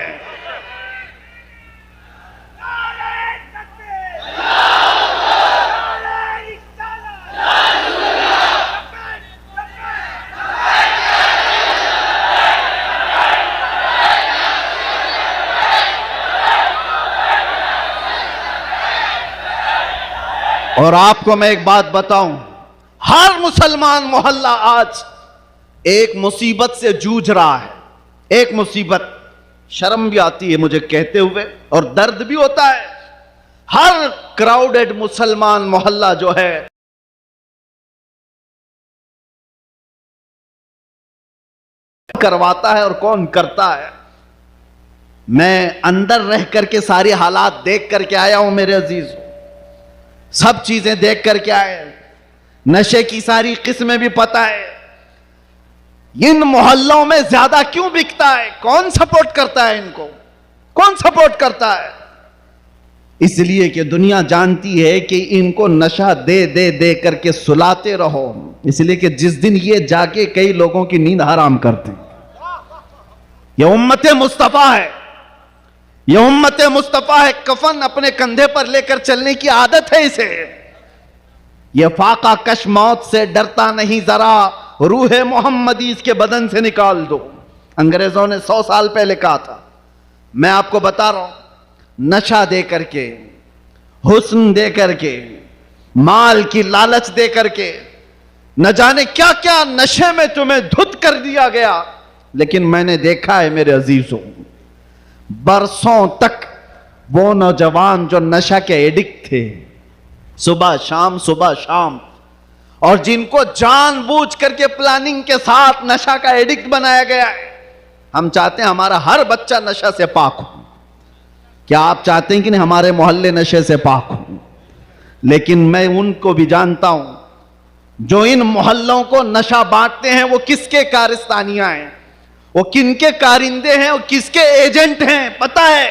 और आपको मैं एक बात बताऊं, हर मुसलमान मोहल्ला आज एक मुसीबत से जूझ रहा है। एक मुसीबत, शर्म भी आती है मुझे कहते हुए और दर्द भी होता है। हर क्राउडेड मुसलमान मोहल्ला जो है करवाता है और कौन करता है। मैं अंदर रह करके सारे हालात देख करके आया हूं मेरे अजीज, सब चीजें देख करके आए, नशे की सारी किस्में भी पता है। इन मोहल्लों में ज्यादा क्यों बिकता है, कौन सपोर्ट करता है इनको, कौन सपोर्ट करता है? इसलिए कि दुनिया जानती है कि इनको नशा दे दे दे करके सुलाते रहो, इसलिए कि जिस दिन ये जाके कई लोगों की नींद हराम करते हैं। यह उम्मत मुस्तफा है, यह उम्मत मुस्तफा है। कफन अपने कंधे पर लेकर चलने की आदत है इसे। यह फाका कश मौत से डरता नहीं, जरा रूह मोहम्मदी इसके बदन से निकाल दो। अंग्रेजों ने 100 साल पहले कहा था। मैं आपको बता रहा हूं, नशा दे करके, हुस्न दे करके, माल की लालच दे करके, न जाने क्या क्या नशे में तुम्हें धुत कर दिया गया। लेकिन मैंने देखा है मेरे अजीजों, बरसों तक वो नौजवान जो नशा के एडिक्ट थे, सुबह शाम, और जिनको जानबूझ करके प्लानिंग के साथ नशा का एडिक्ट बनाया गया है। हम चाहते हैं हमारा हर बच्चा नशा से पाक हो। क्या आप चाहते हैं कि नहीं हमारे मोहल्ले नशे से पाक हो? लेकिन मैं उनको भी जानता हूं जो इन मोहल्लों को नशा बांटते हैं, वो किसके कारस्तानियां हैं, वो किनके कारिंदे हैं, वो किसके एजेंट हैं, पता है।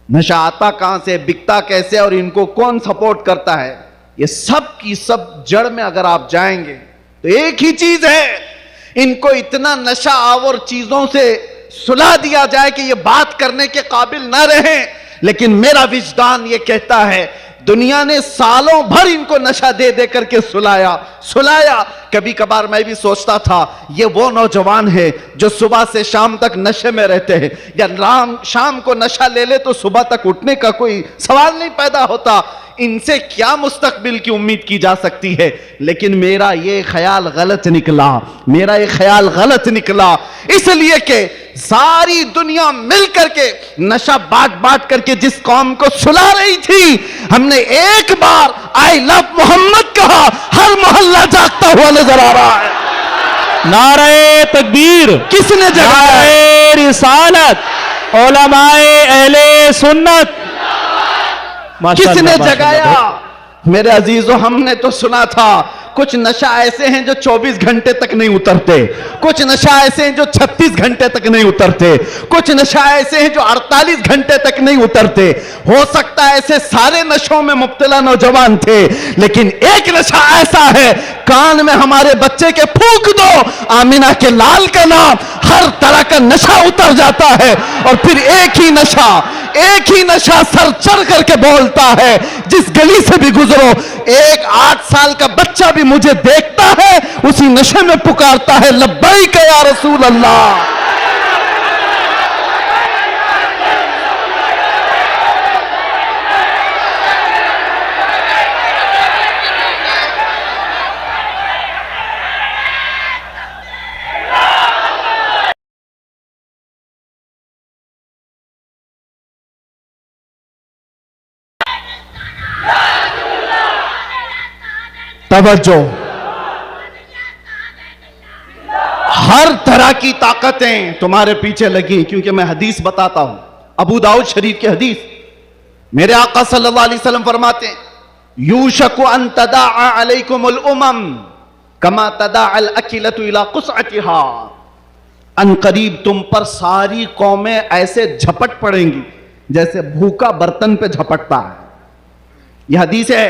नशा आता कहां से, बिकता कैसे, और इनको कौन सपोर्ट करता है, ये सब की सब जड़ में अगर आप जाएंगे तो एक ही चीज है, इनको इतना नशा आवर चीजों से सुला दिया जाए कि ये बात करने के काबिल ना रहे। लेकिन मेरा विजदान ये कहता है, दुनिया ने सालों भर इनको नशा दे दे करके सुलाया। कभी कभार मैं भी सोचता था ये वो नौजवान है जो सुबह से शाम तक नशे में रहते हैं, या शाम को नशा ले ले तो सुबह तक उठने का कोई सवाल नहीं पैदा होता। इनसे क्या मुस्तकबिल की उम्मीद की जा सकती है? लेकिन मेरा ये ख्याल गलत निकला, इसलिए कि सारी दुनिया मिल करके नशा बांट करके जिस कौम को सुला रही थी, हमने एक बार आई लव मोहम्मद कहा, हर मोहल्ला जागता हुआ नजर आ रहा है। नारे तकबीर किसने जगाया? नारे रिसालत, उलमाए अहले सुन्नत, किसने जगाया? मेरे अजीजों, हमने तो सुना था कुछ नशा ऐसे हैं जो 24 घंटे तक नहीं उतरते, कुछ नशा ऐसे हैं जो 36 घंटे तक नहीं उतरते, कुछ नशा ऐसे हैं जो 48 घंटे तक नहीं उतरते। हो सकता है ऐसे सारे नशों में मुब्तला नौजवान थे, लेकिन एक नशा ऐसा है, कान में हमारे बच्चे के फूंक दो आमिना के लाल का नाम, हर तरह का का नशा उतर जाता है और फिर एक ही नशा सर चढ़ करके बोलता है, जिस गली से भी गुजरो एक 8 साल का बच्चा भी मुझे देखता है, उसी नशे में पुकारता है लब्बैक या रसूल अल्लाह। तवज्जो, हर तरह की ताकतें तुम्हारे पीछे लगी, क्योंकि मैं हदीस बताता हूं, अबू दाऊद शरीफ की हदीस। मेरे आका सल्लल्लाहु अलैहि वसल्लम फरमाते हैं, यूशकु अन तदाअ अलैकुमुल उमम कमा तदाअल अकिलतु इला कुसअतिहा। अन करीब तुम पर सारी कौमें ऐसे झपट पड़ेंगी जैसे भूखा बर्तन पे झपटता है। यह हदीस है,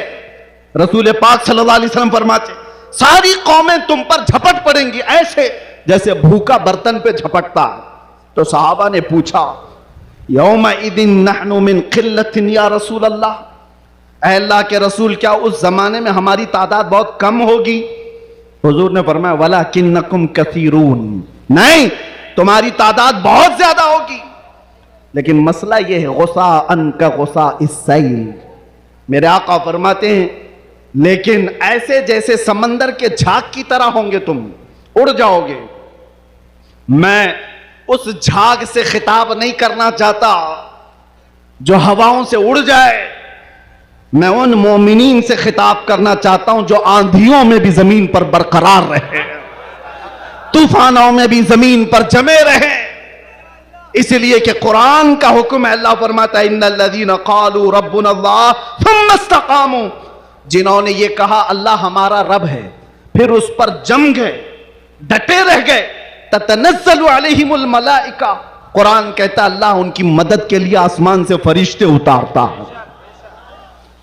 रसूल पाक सल्लल्लाहु अलैहि वसल्लम फरमाते, सारी कौमें तुम पर झपट पड़ेंगी ऐसे जैसे भूखा बर्तन पे झपटता है। तो सहाबा ने पूछा, यौम इदिन नहनु मिन किल्लतिन या रसूल अल्लाह, ऐ अल्लाह के रसूल क्या उस जमाने में हमारी तादाद बहुत कम होगी? हुजूर ने फरमाया, वलाकिन्नकुम कसीरून, नहीं तुम्हारी तादाद बहुत ज्यादा होगी, लेकिन मसला यह है गुस्सा अन का गुस्सा इस्सैल। मेरे आका फरमाते हैं, लेकिन ऐसे जैसे समंदर के झाग की तरह होंगे, तुम उड़ जाओगे। मैं उस झाग से खिताब नहीं करना चाहता जो हवाओं से उड़ जाए, मैं उन मोमिनीन से खिताब करना चाहता हूं जो आंधियों में भी जमीन पर बरकरार रहे, तूफानों में भी जमीन पर जमे रहे। इसलिए कि कुरान का हुक्म है, अल्लाह फरमाता है, इन्नल्लज़ीना क़ालू रब्बुनल्लाह थुम्मा इस्तक़ामू, जिन्होंने ये कहा अल्लाह हमारा रब है, फिर उस पर जम गए, डटे रह गए, ततनज़्ज़लु अलैहिमुल मलाइका, कुरान कहता अल्लाह उनकी मदद के लिए आसमान से फरिश्ते उतारता है,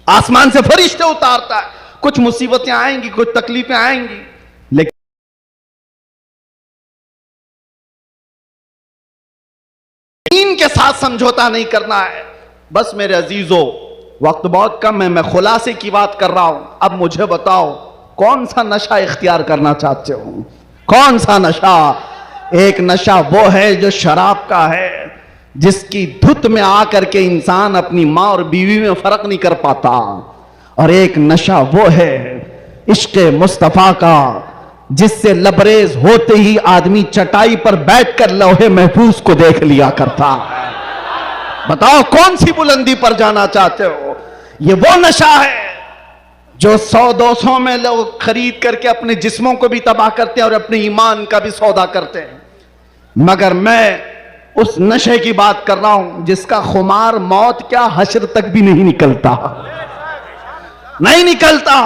आसमान से फरिश्ते उतारता है। कुछ मुसीबतें आएंगी, कुछ तकलीफें आएंगी, लेकिन दीन के साथ समझौता नहीं करना है। बस मेरे अजीजों, वक्त बहुत कम है, मैं खुलासे की बात कर रहा हूं। अब मुझे बताओ, कौन सा नशा इख्तियार करना चाहते हो? कौन सा नशा? एक नशा वो है जो शराब का है, जिसकी धुत में आकर के इंसान अपनी माँ और बीवी में फर्क नहीं कर पाता, और एक नशा वो है इश्क मुस्तफा का, जिससे लबरेज होते ही आदमी चटाई पर बैठकर लौहे महफूज को देख लिया करता है। बताओ कौन सी बुलंदी पर जाना चाहते हो? ये वो नशा है जो 100-200 में लोग खरीद करके अपने जिस्मों को भी तबाह करते हैं और अपने ईमान का भी सौदा करते हैं। मगर मैं उस नशे की बात कर रहा हूं जिसका खुमार मौत क्या हश्र तक भी नहीं निकलता, नहीं निकलता।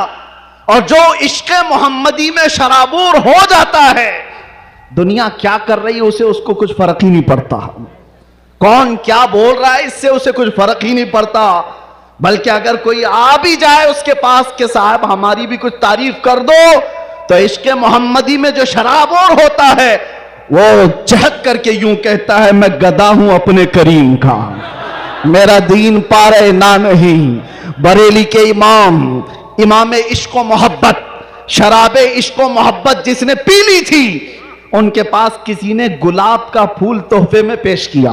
और जो इश्क मोहम्मदी में शराबूर हो जाता है, दुनिया क्या कर रही है उसे उसको कुछ फर्क ही नहीं पड़ता, कौन क्या बोल रहा है इससे उसे कुछ फर्क ही नहीं पड़ता। बल्कि अगर कोई आ भी जाए उसके पास के साहब हमारी भी कुछ तारीफ कर दो, तो इश्क मोहम्मदी में जो शराबोर होता है वो चहक करके यूं कहता है, मैं गदा हूं अपने करीम का, मेरा दीन पारे ना नहीं। बरेली के इमाम इश्को मोहब्बत, शराबे इश्को मोहब्बत जिसने पी ली थी, उनके पास किसी ने गुलाब का फूल तोहफे में पेश किया,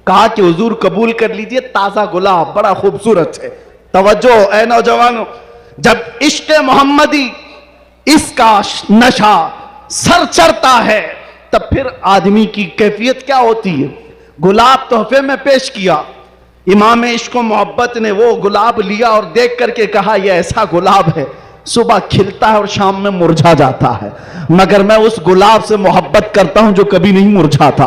कहा कि हुजूर कबूल कर लीजिए, ताजा गुलाब बड़ा खूबसूरत है। तवज्जो ऐ नौजवानों, जब इश्क मोहम्मदी इसका नशा सर चढ़ता है तब फिर आदमी की कैफियत क्या होती है। गुलाब तोहफे में पेश किया, इमाम इश्क मोहब्बत ने वो गुलाब लिया और देख करके कहा यह ऐसा गुलाब है सुबह खिलता है और शाम में मुरझा जाता है, मगर मैं उस गुलाब से मोहब्बत करता हूं जो कभी नहीं मुरझाता।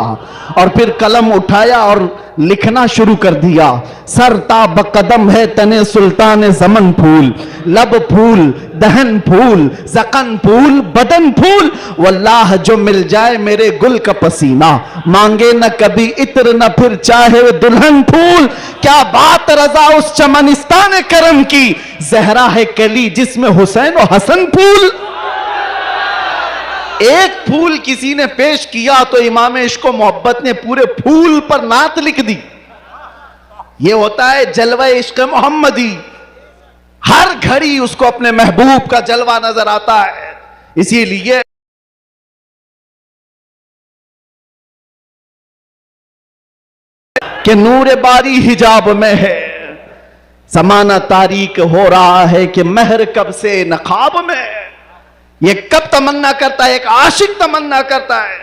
और फिर कलम उठाया और लिखना शुरू कर दिया, सरता बकदम है तने सुल्तान जमन फूल, लब फूल दहन फूल जकन फूल बदन फूल, वल्लाह जो मिल जाए मेरे गुल का पसीना, मांगे न कभी इत्र न फिर चाहे वे दुल्हन फूल। क्या बात रजा उस चमनिस्तान करम की, जहरा है कली जिसमें हुसैन और हसन फूल। एक फूल किसी ने पेश किया तो इमाम इश्क व मोहब्बत ने पूरे फूल पर नात लिख दी। यह होता है जलवा इश्क मोहम्मदी। हर घड़ी उसको अपने महबूब का जलवा नजर आता है। इसीलिए कि नूर बारी हिजाब में है, समाना तारीक हो रहा है कि महर कब से नकाब में है। ये कब तमन्ना करता है, एक आशिक तमन्ना करता है,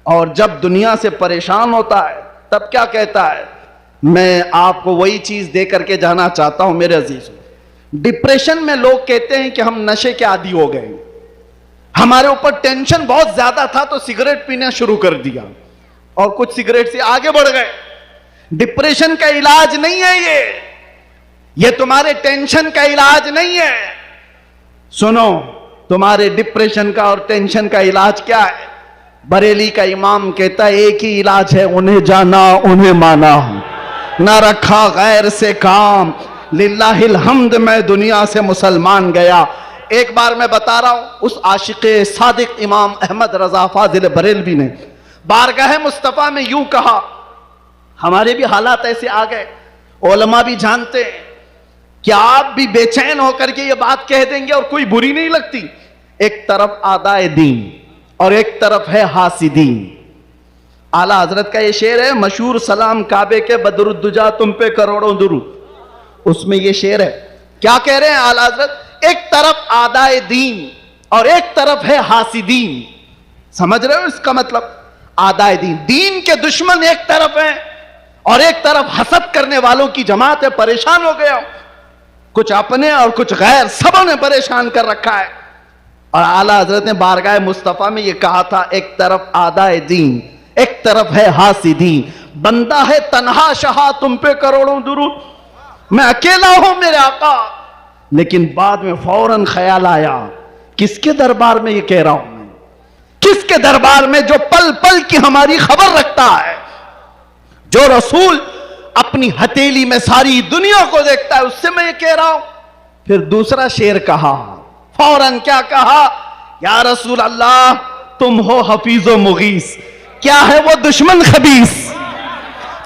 और जब दुनिया से परेशान होता है तब क्या कहता है, मैं आपको वही चीज दे करके जाना चाहता हूं मेरे अजीज। डिप्रेशन में लोग कहते हैं कि हम नशे के आदी हो गए, हमारे ऊपर टेंशन बहुत ज्यादा था तो सिगरेट पीना शुरू कर दिया और कुछ सिगरेट से आगे बढ़ गए। डिप्रेशन का इलाज नहीं है ये तुम्हारे टेंशन का इलाज नहीं है। सुनो, तुम्हारे डिप्रेशन का और टेंशन का इलाज क्या है? बरेली का इमाम कहता है एक ही इलाज है, उन्हें जाना उन्हें माना, ना रखा गैर से काम, लिल्लाहिल हम्द मैं दुनिया से मुसलमान गया। एक बार मैं बता रहा हूं, उस आशिक़े सादिक इमाम अहमद रजा फाजिल बरेलवी ने बारगाह मुस्तफ़ा में यूं कहा, हमारे भी हालात ऐसे आ गए, उलमा भी जानते हैं कि आप भी बेचैन होकर के ये बात कह देंगे और कोई बुरी नहीं लगती। एक तरफ आदाए दीन और एक तरफ है हासिदीन। आला हजरत का ये शेर है मशहूर, सलाम काबे के बदरुद्दुजा तुम पे करोड़ों दुरूद। उसमें ये शेर है, क्या कह रहे हैं आला हजरत, एक तरफ आदाए दीन और एक तरफ है हासिदीन। समझ रहे हो इसका मतलब? आदाए दीन, दीन के दुश्मन एक तरफ है और एक तरफ हसद करने वालों की जमात है। परेशान हो गया, कुछ अपने और कुछ गैर, सबों ने परेशान कर रखा है। और आला हजरत ने बारगाह मुस्तफा में यह कहा था, एक तरफ आदाए दीन एक तरफ है हासिदीन। बंदा है तन्हा शाह तुम पे करोड़ों दुरूद, मैं अकेला हूं मेरे आका। लेकिन बाद में फौरन ख्याल आया, किसके दरबार में ये कह रहा हूं मैं? किसके दरबार में जो पल पल की हमारी खबर रखता है, जो रसूल अपनी हथेली में सारी दुनिया को देखता है, उससे मैं ये कह रहा हूं। फिर दूसरा शेर कहा, फौरन क्या कहा, या रसूल अल्लाह तुम हो हफीजो मुगीस। क्या है वो दुश्मन खबीस?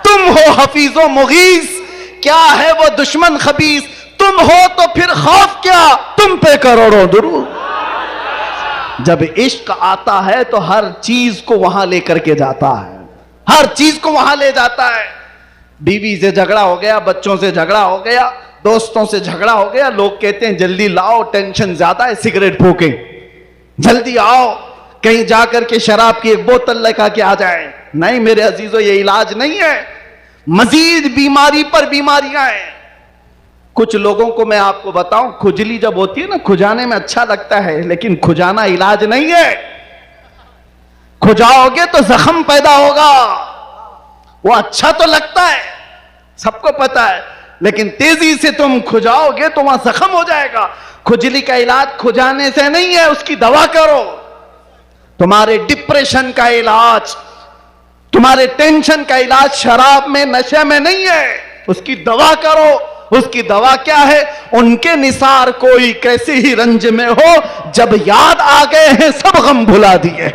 तुम हो हफीजो मुगीस, क्या है वो दुश्मन खबीस? तुम हो तो फिर खौफ क्या, तुम पे करोड़ों दुरूद। जब इश्क आता है तो हर चीज को वहां लेकर के जाता है, हर चीज को वहां ले जाता है। बीवी से झगड़ा हो गया, बच्चों से झगड़ा हो गया, दोस्तों से झगड़ा हो गया, लोग कहते हैं जल्दी लाओ, टेंशन ज्यादा है, सिगरेट फूकें, जल्दी आओ, कहीं जाकर के शराब की एक बोतल लेकर के आ जाए। नहीं मेरे अजीजों, ये इलाज नहीं है, मजीद बीमारी पर बीमारियां हैं। कुछ लोगों को मैं आपको बताऊं, खुजली जब होती है ना, खुजाने में अच्छा लगता है, लेकिन खुजाना इलाज नहीं है। खुजाओगे तो जख्म पैदा होगा। वो अच्छा तो लगता है, सबको पता है, लेकिन तेजी से तुम खुजाओगे तो वहां जख्म हो जाएगा। खुजली का इलाज खुजाने से नहीं है, उसकी दवा करो। तुम्हारे डिप्रेशन का इलाज, तुम्हारे टेंशन का इलाज शराब में, नशे में नहीं है, उसकी दवा करो। उसकी दवा क्या है? उनके निसार कोई कैसे ही रंज में हो, जब याद आ गए हैं सब गम भुला दिए,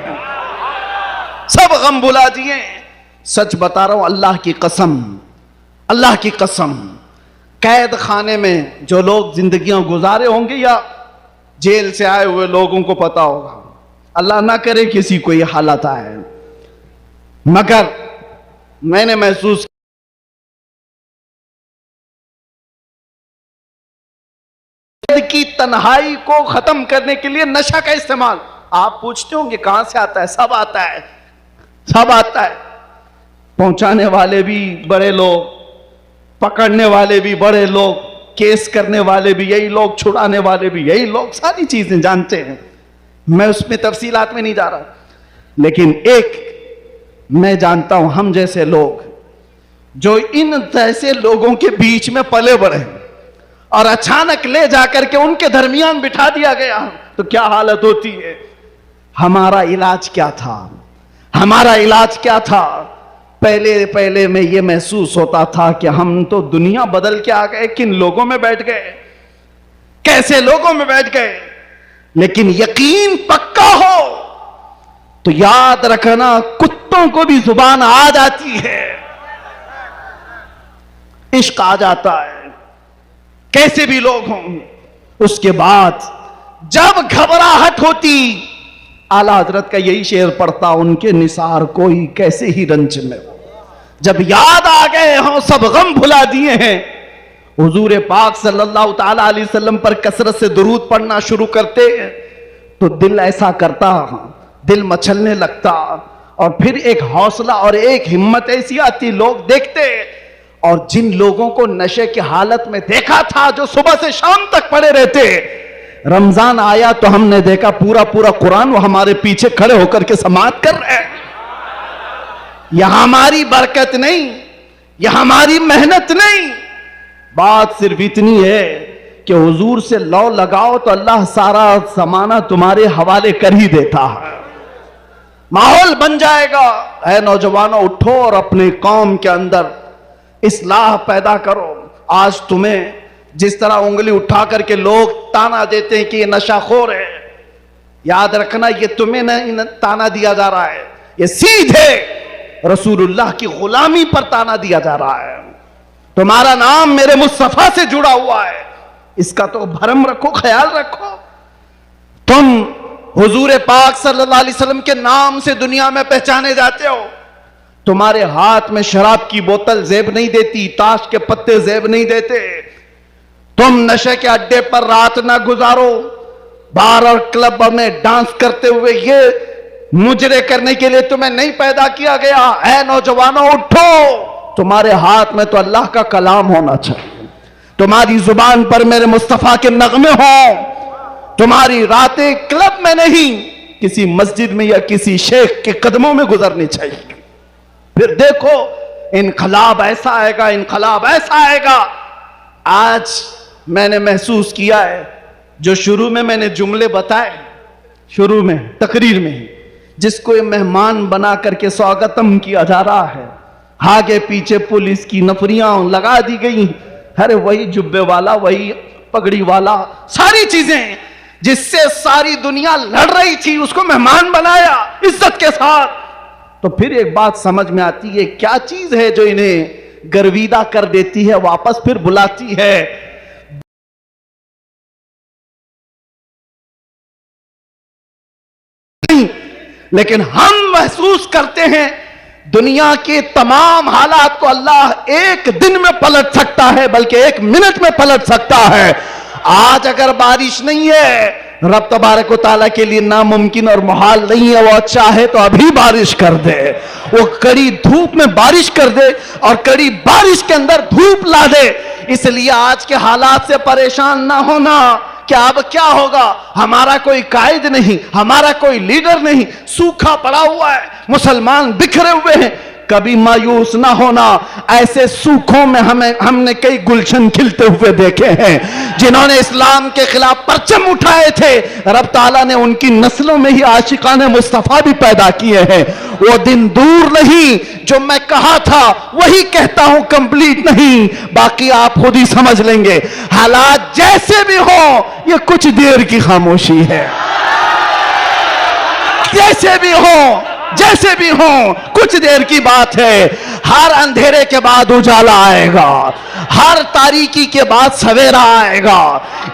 सब गम भुला दिए। सच बता रहा हूं, अल्लाह की कसम, अल्लाह की कसम, कैद खाने में जो लोग जिंदगियां गुजारे होंगे या जेल से आए हुए लोगों को पता होगा, अल्लाह ना करे किसी को ये हालत आए, मगर मैंने महसूस की तन्हाई को खत्म करने के लिए नशा का इस्तेमाल। आप पूछते होंगे कहां से आता है? सब आता है, सब आता है। पहुंचाने वाले भी बड़े लोग, पकड़ने वाले भी बड़े लोग, केस करने वाले भी यही लोग, छुड़ाने वाले भी यही लोग, सारी चीजें जानते हैं। मैं उसमें तफसीलात में नहीं जा रहा, लेकिन एक मैं जानता हूं, हम जैसे लोग जो इन जैसे लोगों के बीच में पले बढ़े और अचानक ले जाकर के उनके दरमियान बिठा दिया गया, तो क्या हालत होती है। हमारा इलाज क्या था? हमारा इलाज क्या था? पहले पहले में यह महसूस होता था कि हम तो दुनिया बदल के आ गए, किन लोगों में बैठ गए, कैसे लोगों में बैठ गए। लेकिन यकीन पक्का हो तो याद रखना, कुत्तों को भी जुबान आ जाती है, इश्क आ जाता है, कैसे भी लोग हों। उसके बाद जब घबराहट होती, आला हजरत का यही शेर पढ़ता, उनके निसार कोई कैसे ही रंज में हो। जब याद आ गए हों, सब गम भुला दिए हैं, हुजूर पाक सल्लल्लाहु ताला अलैहि वसल्लम पर कसरत से दुरूद पढ़ना शुरू करते हैं, तो दिल ऐसा करता, दिल मचलने लगता, और फिर एक हौसला और एक हिम्मत ऐसी आती, लोग देखते। और जिन लोगों को नशे की हालत में देखा था, जो सुबह से शाम तक पड़े रहते, रमजान आया तो हमने देखा पूरा पूरा कुरान वो हमारे पीछे खड़े होकर के समाअत कर रहे हैं। यह हमारी बरकत नहीं, यह हमारी मेहनत नहीं, बात सिर्फ इतनी है कि हुजूर से लौ लगाओ तो अल्लाह सारा जमाना तुम्हारे हवाले कर ही देता है। माहौल बन जाएगा। ऐ नौजवानों, उठो और अपने कौम के अंदर इस्लाह पैदा करो। आज तुम्हें जिस तरह उंगली उठा करके लोग ताना देते हैं कि ये नशाखोर है, याद रखना ये तुम्हें नहीं ताना दिया जा रहा है, ये सीधे रसूलुल्लाह की गुलामी पर ताना दिया जा रहा है। तुम्हारा नाम मेरे मुस्तफा से जुड़ा हुआ है, इसका तो भरम रखो, ख्याल रखो। तुम हुजूर पाक सल्लल्लाहु अलैहि वसल्लम के नाम से दुनिया में पहचाने जाते हो। तुम्हारे हाथ में शराब की बोतल जेब नहीं देती, ताश के पत्ते जेब नहीं देते। तुम नशे के अड्डे पर रात ना गुजारो, बार और क्लब में डांस करते हुए ये मुजरे करने के लिए तुम्हें नहीं पैदा किया गया। ऐ नौजवानों, उठो, तुम्हारे हाथ में तो अल्लाह का कलाम होना चाहिए, तुम्हारी जुबान पर मेरे मुस्तफा के नगमे हो, तुम्हारी रातें क्लब में नहीं, किसी मस्जिद में या किसी शेख के कदमों में गुजरनी चाहिए। फिर देखो, इनकलाब ऐसा आएगा, इनकलाब ऐसा आएगा। आज मैंने महसूस किया है, जो शुरू में मैंने जुमले बताए, शुरू में तकरीर में ही, जिसको ये मेहमान बना करके स्वागतम किया जा रहा है, आगे पीछे पुलिस की नफरियां लगा दी गई। अरे वही जुब्बे वाला, वही पगड़ी वाला, सारी चीजें जिससे सारी दुनिया लड़ रही थी, उसको मेहमान बनाया इज्जत के साथ। तो फिर एक बात समझ में आती है, क्या चीज है जो इन्हें गर्विदा कर देती है, वापस फिर बुलाती है। लेकिन हम महसूस करते हैं दुनिया के तमाम हालात को अल्लाह एक दिन में पलट सकता है, बल्कि एक मिनट में पलट सकता है। आज अगर बारिश नहीं है, रब तबारक व तआला के लिए नामुमकिन और मुहाल नहीं है, वो चाहे तो अभी बारिश कर दे, वो कड़ी धूप में बारिश कर दे और कड़ी बारिश के अंदर धूप ला दे। इसलिए आज के हालात से परेशान ना होना कि अब क्या होगा, हमारा कोई कायद नहीं, हमारा कोई लीडर नहीं, सूखा पड़ा हुआ है, मुसलमान बिखरे हुए हैं। कभी मायूस ना होना, ऐसे सूखों में हमने कई गुलशन खिलते हुए देखे हैं। जिन्होंने इस्लाम के खिलाफ परचम उठाए थे, रब ताला ने उनकी नस्लों में ही आशिकाने मुस्तफा भी पैदा किए हैं। वो दिन दूर नहीं, जो मैं कहा था वही कहता हूं, कंप्लीट नहीं, बाकी आप खुद ही समझ लेंगे। हालात जैसे भी हो, ये कुछ देर की खामोशी है। जैसे भी हो, जैसे भी हो, कुछ देर की बात है। हर अंधेरे के बाद उजाला आएगा, हर तारीकी के बाद सवेरा आएगा।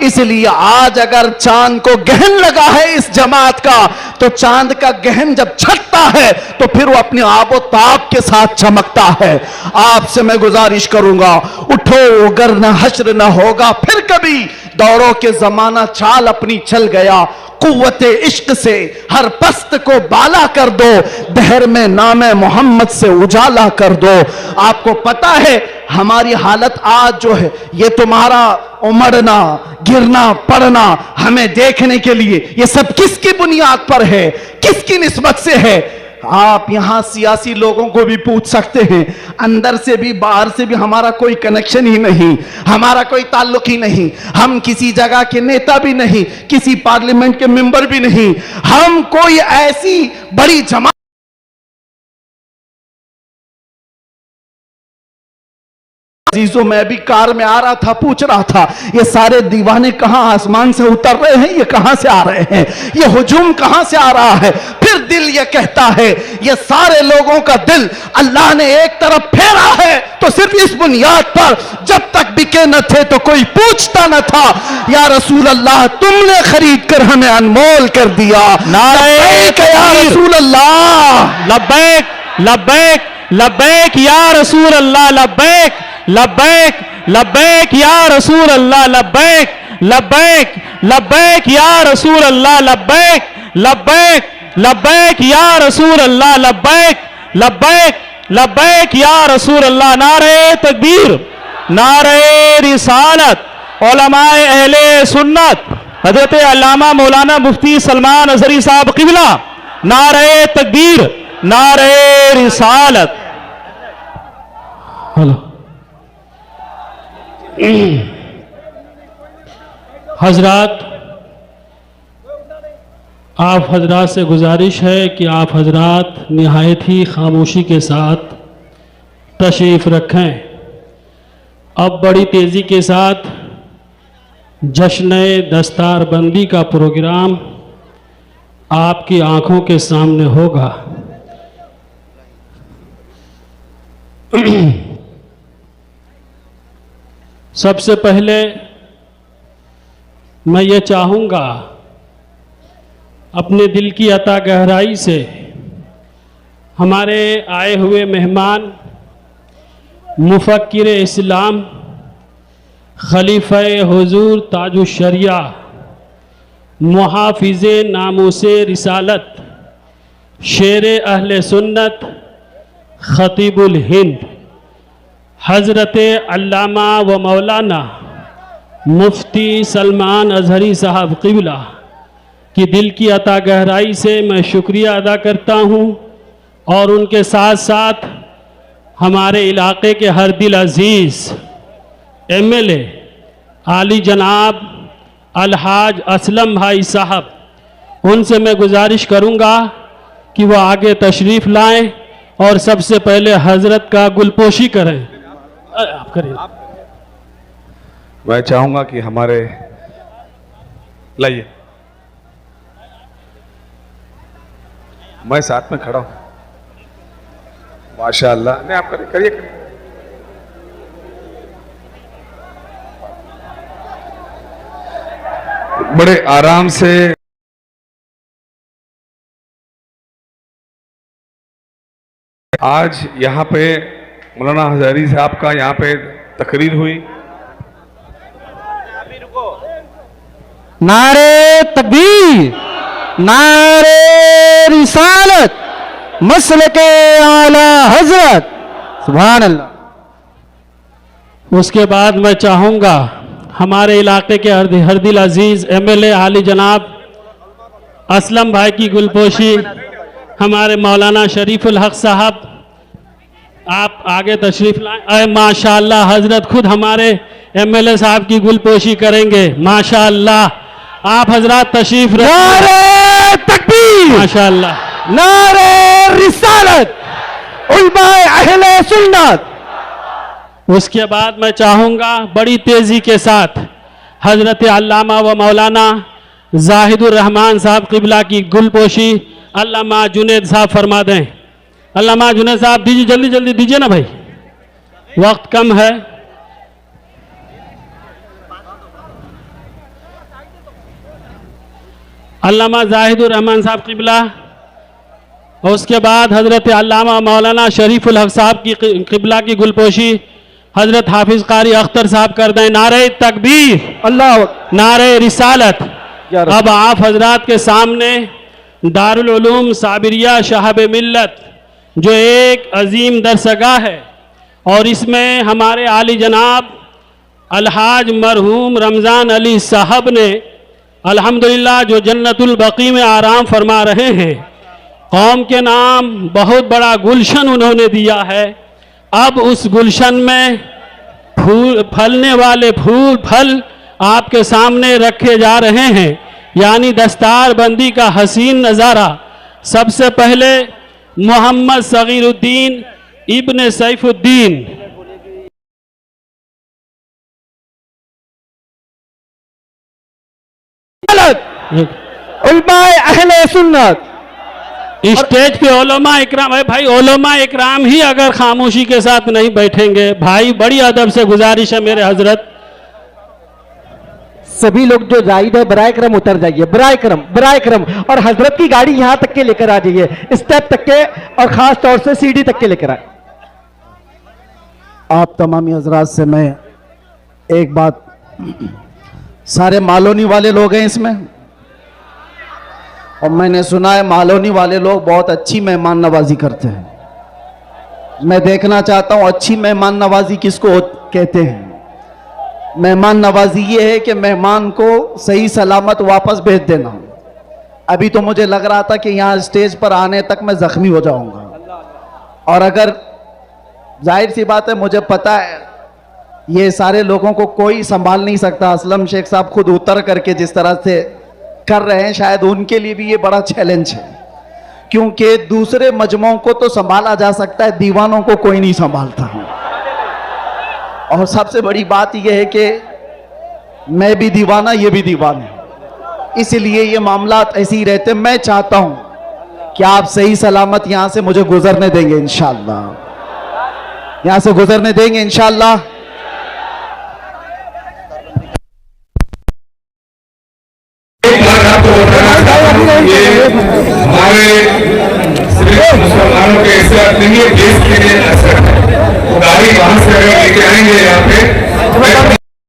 इसलिए आज अगर चांद को गहन लगा है इस जमात का, तो चांद का गहन जब छटता है तो फिर वो अपने आबो ताब के साथ चमकता है। आपसे मैं गुजारिश करूंगा, उठो, अगर न हश्र न होगा फिर कभी, दौड़ो के जमाना चाल अपनी चल गया। कुव्वते इश्क से हर पस्त को बाला कर दो, दहर में नामे मोहम्मद से उजाला कर दो। आपको पता है हमारी हालत आज जो है, ये तुम्हारा उमड़ना, गिरना, पड़ना हमें देखने के लिए, ये सब किसकी बुनियाद पर है, किसकी निस्बत से है? आप यहां सियासी लोगों को भी पूछ सकते हैं, अंदर से भी बाहर से भी हमारा कोई कनेक्शन ही नहीं, हमारा कोई ताल्लुक ही नहीं। हम किसी जगह के नेता भी नहीं, किसी पार्लियामेंट के मेंबर भी नहीं, हम कोई ऐसी बड़ी जमात। अजीजों, मैं भी कार में आ रहा था, पूछ रहा था ये सारे दीवाने कहां आसमान से उतर रहे हैं, ये कहां से आ रहे हैं, ये हुजूम कहां से आ रहा है? फिर फिर दिल ये कहता है, ये सारे लोगों का दिल अल्लाह ने एक तरफ फेरा है तो सिर्फ इस बुनियाद पर, जब तक बिके न थे तो कोई पूछता न था। या रसूल अल्लाह, तुमने खरीद कर हमें अनमोल कर दिया। लब्बैक या रसूल अल्लाह, लब्बैक लब्बैक लब्बैक या रसूल अल्लाह, लब्बैक लब्बैक लब्बैक या रसूल अल्लाह, लब्बैक लब्बैक लब्बैक या रसूल अल्लाह, लब्बैक लब्बैक लब्बैक या रसूल अल्लाह, लब्बैक लब्बैक लब्बैक या रसूल अल्लाह। नारे तकबीर, नारे रिसालत। उलमाए अहले सुन्नत हजरत अल्लामा मौलाना मुफ्ती सलमान अजहरी साहब क़िबला, नारे तकबीर, नारे रिसालत। हेलो हजरात, आप हजरात से गुजारिश है कि आप हजरात निहायत ही खामोशी के साथ तशरीफ़ रखें। अब बड़ी तेज़ी के साथ जश्न दस्तारबंदी का प्रोग्राम आपकी आंखों के सामने होगा। सबसे पहले मैं ये चाहूँगा अपने दिल की अता गहराई से हमारे आए हुए मेहमान मुफक्किर इस्लाम खलीफा हुजूर ताजुश शरिया मुहाफिज़ नामूसे रिसालत शेर अहले सुन्नत खतीबुल हिंद हज़रत अल्लामा व मौलाना मुफ्ती सलमान अजहरी साहब क़िबला की दिल की अता गहराई से मैं शुक्रिया अदा करता हूँ, और उनके साथ साथ हमारे इलाके के हर दिल अजीज़ एमएलए आली जनाब अलहाज असलम भाई साहब, उनसे मैं गुजारिश करूँगा कि वो आगे तशरीफ़ लाएं और सबसे पहले हज़रत का गुलपोशी करें। आप करें। मैं चाहूंगा कि हमारे लाइए, मैं साथ में खड़ा हूं। माशाअल्लाह, नहीं आप करिए करिए करिए। बड़े आराम से आज यहाँ पे मौलाना हजारी साहब का यहाँ पे तकरीर हुई। नारे तकबीर, नारे रिसालत, मसलके आला हजरत, सुभान अल्लाह। उसके बाद मैं चाहूँगा हमारे इलाके के हर दिल अजीज़ एमएलए आली जनाब असलम भाई की गुलपोशी हमारे मौलाना शरीफुल हक साहब, आप आगे तशरीफ़ लाएं। माशाअल्लाह, हज़रत खुद हमारे एमएलए साहब की गुलपोशी करेंगे। माशाअल्लाह, आप हजरात तशरीफ़ रखें। नारे तकबीर, माशाअल्लाह, नारे रिसालत, उलमाए अहले सुन्नत। उसके बाद मैं चाहूँगा बड़ी तेज़ी के साथ हज़रत अल्लामा व मौलाना जाहिदुर रहमान साहब क़िबला की गुलपोशी अल्लामा जुनैद साहब फरमा दें। अल्लामा जुनैद साहब दीजिए, जल्दी जल्दी दीजिए ना भाई, वक्त कम है। अल्लामा जाहिदुर रहमान साहब क़िबला, और उसके बाद हज़रत अल्लामा मौलाना शरीफुल हक साहब की क़िबला की गुलपोशी हज़रत हाफिज़ कारी अख्तर साहब कर दें। नारे तकबीर, अल्लाह, नारे रिसालत। अब आप हजरात के सामने दारुल उलूम साबिरिया शहाब मिल्लत, जो एक अजीम दरसगाह है, और इसमें हमारे आली जनाब अलहाज मरहूम रमज़ान अली साहब ने अल्हम्दुलिल्लाह जो जन्नतुल बकी में आराम फरमा रहे हैं, कौम के नाम बहुत बड़ा गुलशन उन्होंने दिया है। अब उस गुलशन में फूल, फलने वाले फूल फल आपके सामने रखे जा रहे हैं, यानी दस्तारबंदी का हसीन नज़ारा। सबसे पहले मोहम्मद सगीरुद्दीन इब्न सैफुद्दीन, उलमाए अहले सुन्नत, स्टेज पे ओलमा इकराम है भाई, ओलमा इकराम ही अगर खामोशी के साथ नहीं बैठेंगे भाई, बड़ी अदब से गुजारिश है मेरे हजरत, सभी लोग जो जायद है बराए करम उतर जाइए, बराए करम, और हजरत की गाड़ी यहां तक के लेकर आ जाइए, स्टेप तक के, और खास तौर से सीढ़ी तक के लेकर आए। आप तमामी हजरात से मैं एक बात, सारे मालोनी वाले लोग हैं इसमें, और मैंने सुना है मालोनी वाले लोग बहुत अच्छी मेहमान नवाजी करते हैं। मैं देखना चाहता हूं अच्छी मेहमान नवाजी किसको कहते हैं। मेहमान नवाजी ये है कि मेहमान को सही सलामत वापस भेज देना। अभी तो मुझे लग रहा था कि यहाँ स्टेज पर आने तक मैं जख्मी हो जाऊंगा, और अगर जाहिर सी बात है मुझे पता है ये सारे लोगों को कोई संभाल नहीं सकता। असलम शेख साहब खुद उतर करके जिस तरह से कर रहे हैं, शायद उनके लिए भी ये बड़ा चैलेंज है, क्योंकि दूसरे मजमों को तो संभाला जा सकता है, दीवानों को कोई नहीं संभालता। और सबसे बड़ी बात यह है कि मैं भी दीवाना, ये भी दीवाना, इसलिए ये मामलात ऐसे ही रहते। मैं चाहता हूं कि आप सही सलामत यहां से मुझे गुजरने देंगे, इंशाअल्लाह यहां से गुजरने देंगे इंशाअल्लाह। हमारे सिर्फ मुसलमानों के ऐसे नहीं है, देश के लिए असर है। गाड़ी वहां से लेके आएंगे यहाँ पे।